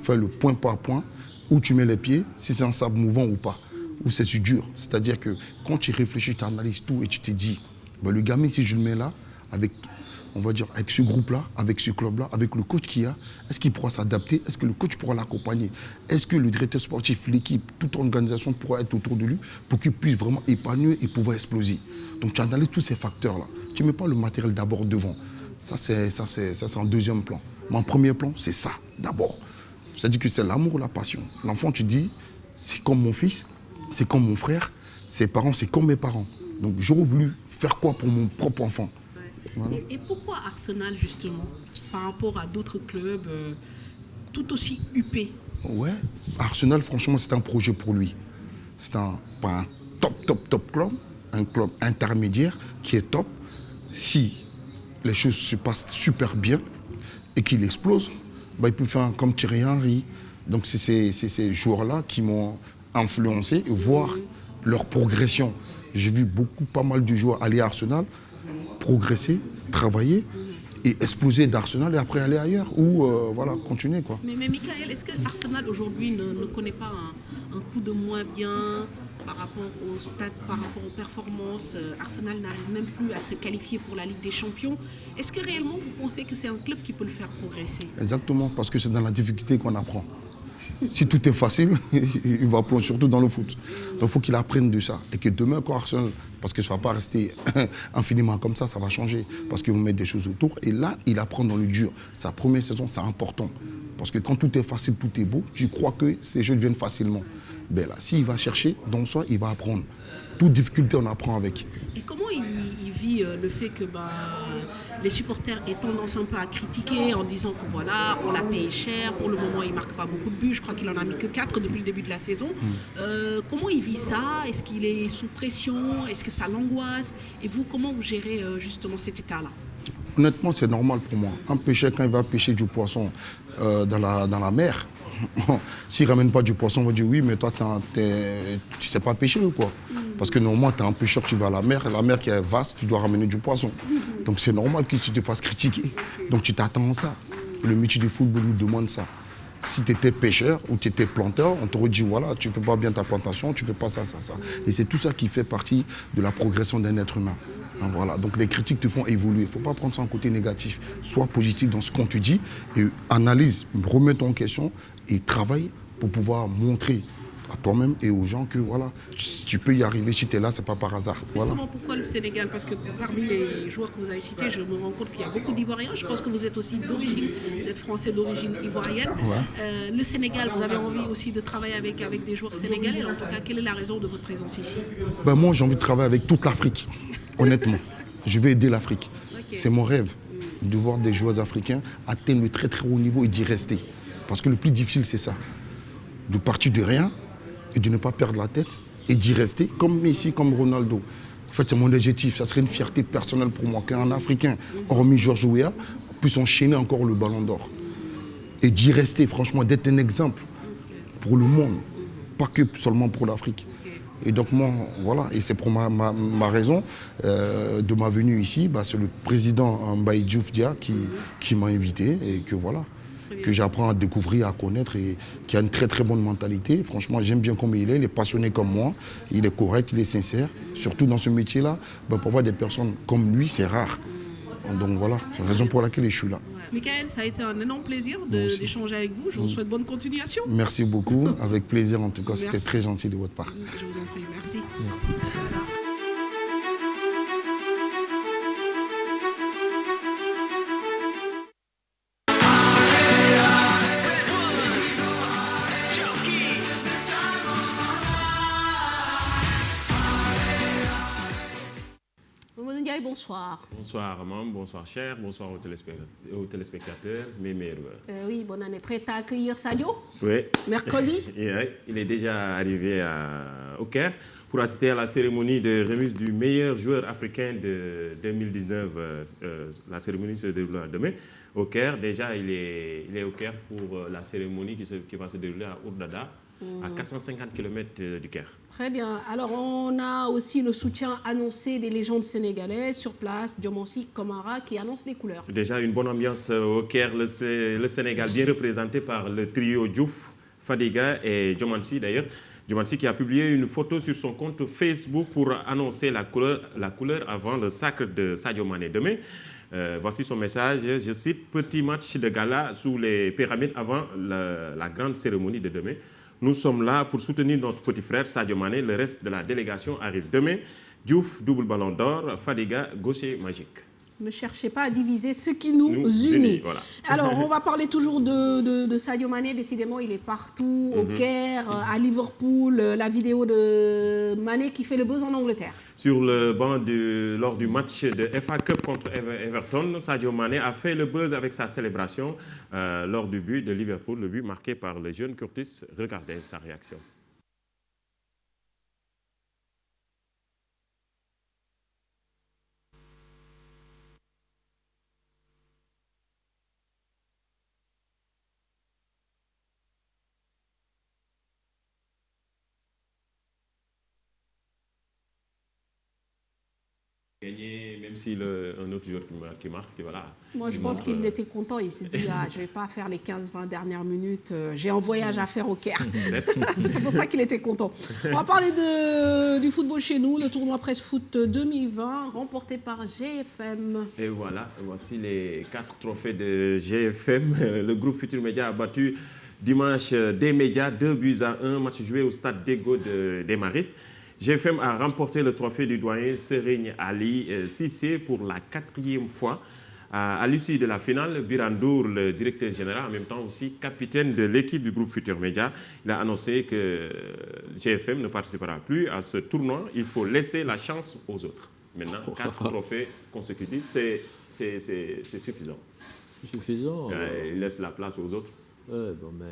Faire le point par point, où tu mets les pieds, si c'est un sable mouvant ou pas, ou c'est dur. C'est-à-dire que quand tu réfléchis, tu analyses tout et tu te dis, le gamin, si je le mets là, avec ce groupe-là, avec ce club-là, avec le coach qu'il y a, est-ce qu'il pourra s'adapter? Est-ce que le coach pourra l'accompagner? Est-ce que le directeur sportif, l'équipe, toute organisation pourra être autour de lui pour qu'il puisse vraiment épanouir et pouvoir exploser? Donc tu analyses tous ces facteurs-là. Tu ne mets pas le matériel d'abord devant. Ça, c'est en deuxième plan. Mais en premier plan, c'est ça, d'abord. C'est-à-dire que c'est l'amour, la passion. L'enfant, tu dis, c'est comme mon fils, c'est comme mon frère, ses parents, c'est comme mes parents. Donc j'aurais voulu faire quoi pour mon propre enfant? Voilà. Et pourquoi Arsenal, justement, par rapport à d'autres clubs tout aussi huppés? Ouais, Arsenal, franchement, c'est un projet pour lui. C'est pas un top club, un club intermédiaire qui est top. Si les choses se passent super bien et qu'il explose, il peut faire comme Thierry Henry. Donc c'est ces joueurs-là qui m'ont influencé et voir leur progression. J'ai vu pas mal de joueurs aller à Arsenal, progresser, travailler et exploser d'Arsenal et après aller ailleurs ou continuer quoi. Mais Michael, est-ce que Arsenal aujourd'hui ne connaît pas un coup de moins bien par rapport au stade, par rapport aux performances? Arsenal n'arrive même plus à se qualifier pour la Ligue des Champions. Est-ce que réellement vous pensez que c'est un club qui peut le faire progresser? Exactement, parce que c'est dans la difficulté qu'on apprend. Si tout est facile, il va plonger, surtout dans le foot. Donc il faut qu'il apprenne de ça. Et que demain, quand Arsenal, parce que ça ne va pas rester infiniment comme ça va changer. Parce qu'ils vont mettre des choses autour. Et là, il apprend dans le dur. Sa première saison, c'est important. Parce que quand tout est facile, tout est beau, tu crois que ces jeux viennent facilement. Ben là, s'il va chercher, dans soi, il va apprendre. Toute difficulté, on apprend avec. Et comment il vit le fait que les supporters aient tendance un peu à critiquer en disant que voilà, on l'a payé cher, pour le moment il ne marque pas beaucoup de buts, je crois qu'il en a mis que 4 depuis le début de la saison. Comment il vit ça? Est-ce qu'il est sous pression? Est-ce que ça l'angoisse? Et vous, comment vous gérez justement cet état-là? Honnêtement, c'est normal pour moi. Un pêcheur, quand il va pêcher du poisson dans la mer, s'il ne ramène pas du poisson, on va dire oui, mais toi, tu ne sais pas pêcher ou quoi? Parce que normalement, tu es un pêcheur qui va à la mer qui est vaste, tu dois ramener du poisson. Donc c'est normal que tu te fasses critiquer. Donc tu t'attends à ça. Le métier du football nous demande ça. Si tu étais pêcheur ou tu étais planteur, on t'aurait dit voilà, tu ne fais pas bien ta plantation, tu ne fais pas ça, ça, ça. Et c'est tout ça qui fait partie de la progression d'un être humain. Voilà. Donc les critiques te font évoluer. Il ne faut pas prendre ça en côté négatif. Sois positif dans ce qu'on te dit et analyse, remets-toi en question et travaille pour pouvoir montrer à toi-même et aux gens que voilà, tu peux y arriver. Si tu es là, ce n'est pas par hasard. Voilà. Justement, pourquoi le Sénégal? Parce que parmi les joueurs que vous avez cités, je me rends compte qu'il y a beaucoup d'Ivoiriens. Je pense que vous êtes aussi d'origine, vous êtes français d'origine ivoirienne. Ouais. Le Sénégal, vous avez envie aussi de travailler avec des joueurs sénégalais. En tout cas, quelle est la raison de votre présence ici? Moi, j'ai envie de travailler avec toute l'Afrique, honnêtement. Je vais aider l'Afrique. Okay. C'est mon rêve de voir des joueurs africains atteindre le très très haut niveau et d'y rester. Parce que le plus difficile, c'est ça. De partir de rien et de ne pas perdre la tête et d'y rester, comme Messi, comme Ronaldo. En fait, c'est mon objectif. Ça serait une fierté personnelle pour moi qu'un Africain, hormis Georges Weah, puisse enchaîner encore le Ballon d'Or. Et d'y rester, franchement, d'être un exemple pour le monde, pas que seulement pour l'Afrique. Et donc moi, voilà, et c'est pour ma raison de ma venue ici, c'est le président Mbaye Diouf Dia qui m'a invité et que voilà, que j'apprends à découvrir, à connaître et qui a une très très bonne mentalité. Franchement, j'aime bien comme il est passionné comme moi, il est correct, il est sincère. Surtout dans ce métier-là, pour voir des personnes comme lui, c'est rare. Donc voilà, c'est la raison pour laquelle je suis là. Michael, ça a été un énorme plaisir d'échanger avec vous. Je vous souhaite bonne continuation. Merci beaucoup, avec plaisir en tout cas. C'était très gentil de votre part. Je vous en prie, merci. Merci. Bonsoir. Bonsoir, Mam, bonsoir, cher, bonsoir aux téléspectateurs, mes meilleurs. Oui, bonne année. Prêt à accueillir Sadio? Oui. Mercredi? Il est déjà arrivé au Caire pour assister à la cérémonie de remise du meilleur joueur africain de 2019. La cérémonie se déroulera demain au Caire. Déjà, il est au Caire pour la cérémonie qui va se dérouler à Ourdada, à 450 km du Caire. Très bien. Alors, on a aussi le soutien annoncé des légendes sénégalaises sur place, Diomansi, Kamara, qui annoncent les couleurs. Déjà, une bonne ambiance au Caire, le Sénégal bien représenté par le trio Diouf, Fadiga et Diomansi d'ailleurs. Diomansi qui a publié une photo sur son compte Facebook pour annoncer la couleur avant le sacre de Sadio Mané demain. Voici son message, je cite, « Petit match de gala sous les pyramides avant la grande cérémonie de demain. Nous sommes là pour soutenir notre petit frère Sadio Mané. Le reste de la délégation arrive demain. Diouf, double ballon d'or. Fadiga, gaucher magique. » Ne cherchez pas à diviser ce qui nous unit. Voilà. Alors, on va parler toujours de Sadio Mané. Décidément, il est partout, au Caire, à Liverpool. La vidéo de Mané qui fait le buzz en Angleterre. Sur le banc lors du match de FA Cup contre Everton, Sadio Mané a fait le buzz avec sa célébration lors du but de Liverpool, le but marqué par le jeune Curtis. Regardez sa réaction. Gagner, même si un autre joueur qui marque, voilà. Moi, je pense qu'il était content. Il s'est dit, je ne vais pas faire les 15-20 dernières minutes. J'ai un voyage à faire au Caire. C'est pour ça qu'il était content. On va parler du football chez nous, le tournoi Presse Foot 2020, remporté par GFM. Et voilà, voici les 4 trophées de GFM. Le groupe Futur Média a battu dimanche des médias 2-1, match joué au stade d'Ego des Maris. GFM a remporté le trophée du doyen Serigne Ali Cissé pour la 4e fois. À l'issue de la finale, Birandour, le directeur général, en même temps aussi capitaine de l'équipe du groupe Futur Média, il a annoncé que GFM ne participera plus à ce tournoi. Il faut laisser la chance aux autres. Maintenant, 4 trophées consécutifs, c'est c'est suffisant. Suffisant. Il laisse la place aux autres. Bon, mais...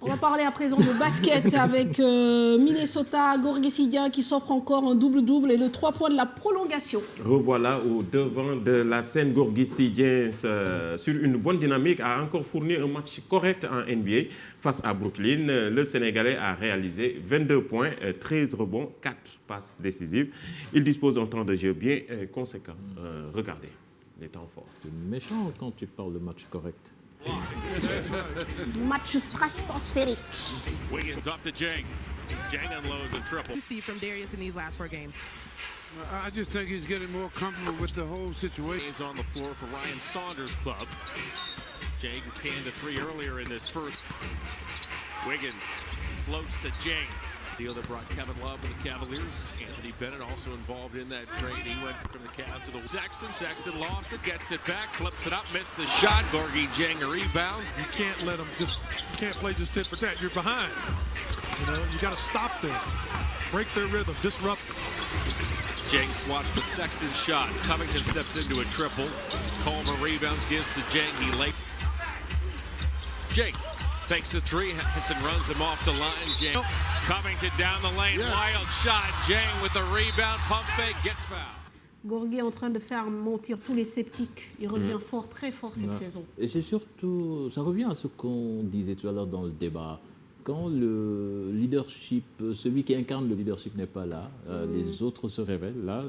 On va parler à présent de basket avec Minnesota, Gorgui Sy-Dieng qui s'offre encore un double-double et le 3 points de la prolongation. Revoilà au devant de la scène. Gorgui Sy-Dieng, sur une bonne dynamique, a encore fourni un match correct en NBA face à Brooklyn. Le Sénégalais a réalisé 22 points, 13 rebonds, 4 passes décisives. Il dispose d'un temps de jeu bien conséquent. Regardez les temps forts. C'est méchant quand tu parles de match correct. Match stratosphérique. Wiggins up to Jang. Jang unloads a triple. You see from Darius in these last 4 games? I just think he's getting more comfortable with the whole situation. He's on the floor for Ryan Saunders' club. Jang canned a 3 earlier in this first. Wiggins floats to Jang. Deal that brought Kevin Love to the Cavaliers. Anthony Bennett also involved in that trade. He went from the Cavs to the Sexton. Sexton lost it, gets it back, flips it up, missed the shot. Gorgui Dieng rebounds. You can't let them you can't play just tit for tat. You're behind. You know, you got to stop them, break their rhythm, disrupt them. Dieng swats the Sexton shot. Covington steps into a triple. Coleman rebounds, gives to Dieng. He late. Dieng fakes a 3. Henson runs him off the line. Dieng. Covington down the lane. Wild shot. Dieng with the rebound. Pump fake. Gets fouled. Gorgui est en train de faire mentir tous les sceptiques. Il revient fort, très fort cette saison. Et c'est surtout, ça revient à ce qu'on disait tout à l'heure dans le débat. Quand le leadership, celui qui incarne le leadership n'est pas là, les autres se révèlent. Là,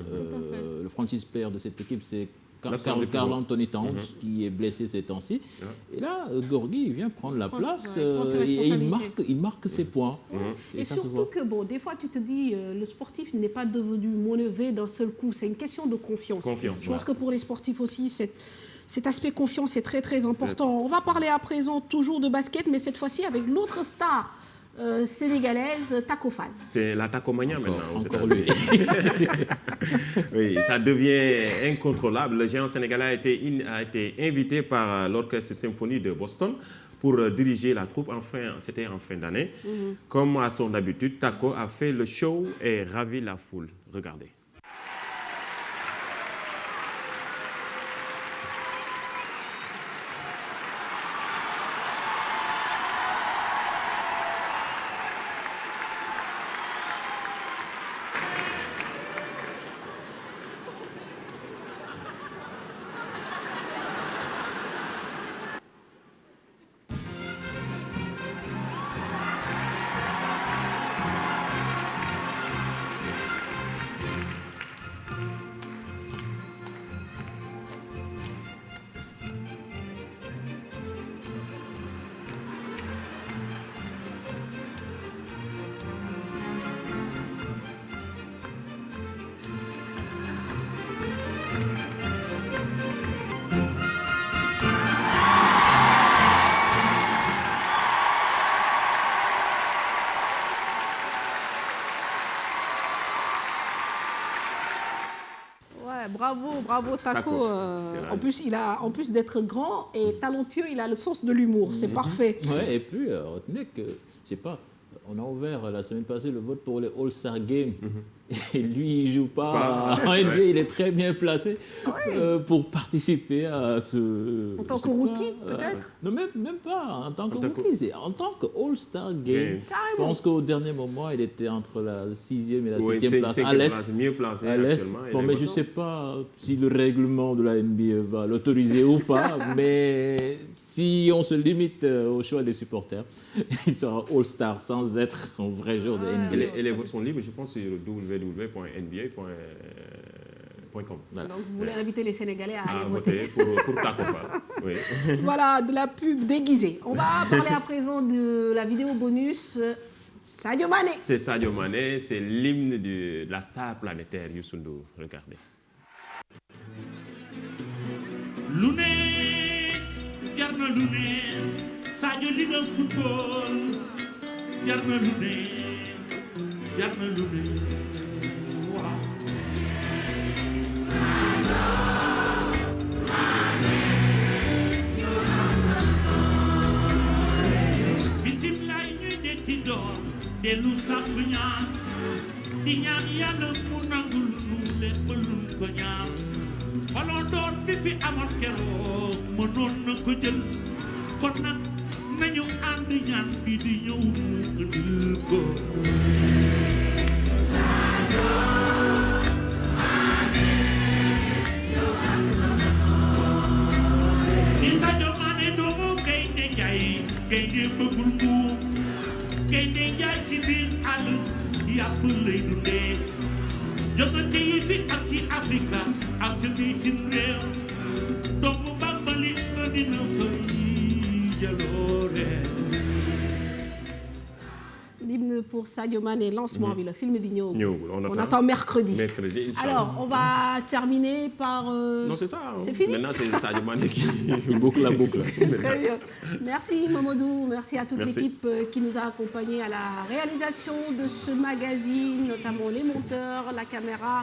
le franchise player de cette équipe, c'est Karl Anthony Towns qui est blessé ces temps-ci. Et là, Gorgui vient prendre la place et il marque ses points. Et surtout que, bon, des fois, tu te dis, le sportif n'est pas devenu mauvais d'un seul coup. C'est une question de confiance. Je pense que pour les sportifs aussi, cet aspect confiance est très, très important. On va parler à présent toujours de basket, mais cette fois-ci avec l'autre star sénégalaise, Tacko Fall. C'est la Tacomania maintenant. Encore lui. Oui, ça devient incontrôlable. Le géant sénégalais a été invité par l'Orchestre Symphonie de Boston pour diriger la troupe. C'était en fin d'année. Comme à son habitude, Tacko a fait le show et ravi la foule. Regardez. Bravo Tacko. En plus d'être grand et talentueux, il a le sens de l'humour. C'est parfait. Ouais, et puis, retenez que, je sais pas, on a ouvert la semaine passée le vote pour les All-Star Games. Et lui, il ne joue pas en NBA, il est très bien placé pour participer à ce... En tant que rookie, peut-être Non, même pas en tant que rookie, c'est en tant que All-Star Game. Je pense qu'au dernier moment, il était entre la 6e et la 7e place à l'Est. Mieux placé actuellement. Bon, mais je ne sais pas si le règlement de la NBA va l'autoriser ou pas, mais si on se limite au choix des supporters, il sera All-Star sans être un vrai joueur de NBA. Et les votes sont libres, je pense, sur www.nba.com. Donc vous voulez inviter les Sénégalais à aller voter pour Tacko Fall. Oui. Voilà, de la pub déguisée. On va parler à présent de la vidéo bonus Sadio Mané. C'est Sadio Mané, c'est l'hymne de la star planétaire Youssou Ndour. Regardez. Jarna Lune, Sadio Liga football. Jarna Lune, wow. Bismillah ñuy detti door delu sakku ñaan di ñaan Yàlla mu nangul nu lépp luñ ko ñaan Ballon d'or bi fi amoon keroog mënoon na ko jël kon nag nañu ànd ñaan bi di ñëw mu indil ko ni Sadio Mané doomu gaynde Njaay gaynde bëggul buum gaynde Njaay ci biir àll yàpp lay dundee jogante yi fi ak ci Afrika ak ci bitim réew doomu Bambali dina fay jaloore. L'hymne pour Sadio Mané, lancement, le film est on attend mercredi. Alors, on va terminer par... Non, c'est ça. C'est fini. Maintenant, c'est Sadio Mané qui boucle la boucle. Très bien. Merci Mamadou, merci à toute l'équipe qui nous a accompagnés à la réalisation de ce magazine, notamment les monteurs, la caméra,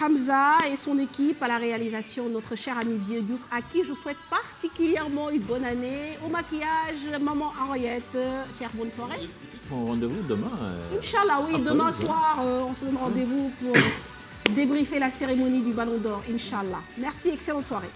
Hamza et son équipe, à la réalisation, notre cher ami Vieux Diouf, à qui je souhaite particulièrement une bonne année. Au maquillage, maman Henriette, chère bonne soirée. Rendez-vous demain. Inch'Allah, oui, demain soir, on se donne rendez-vous pour débriefer la cérémonie du Ballon d'Or, Inch'Allah. Merci, excellente soirée.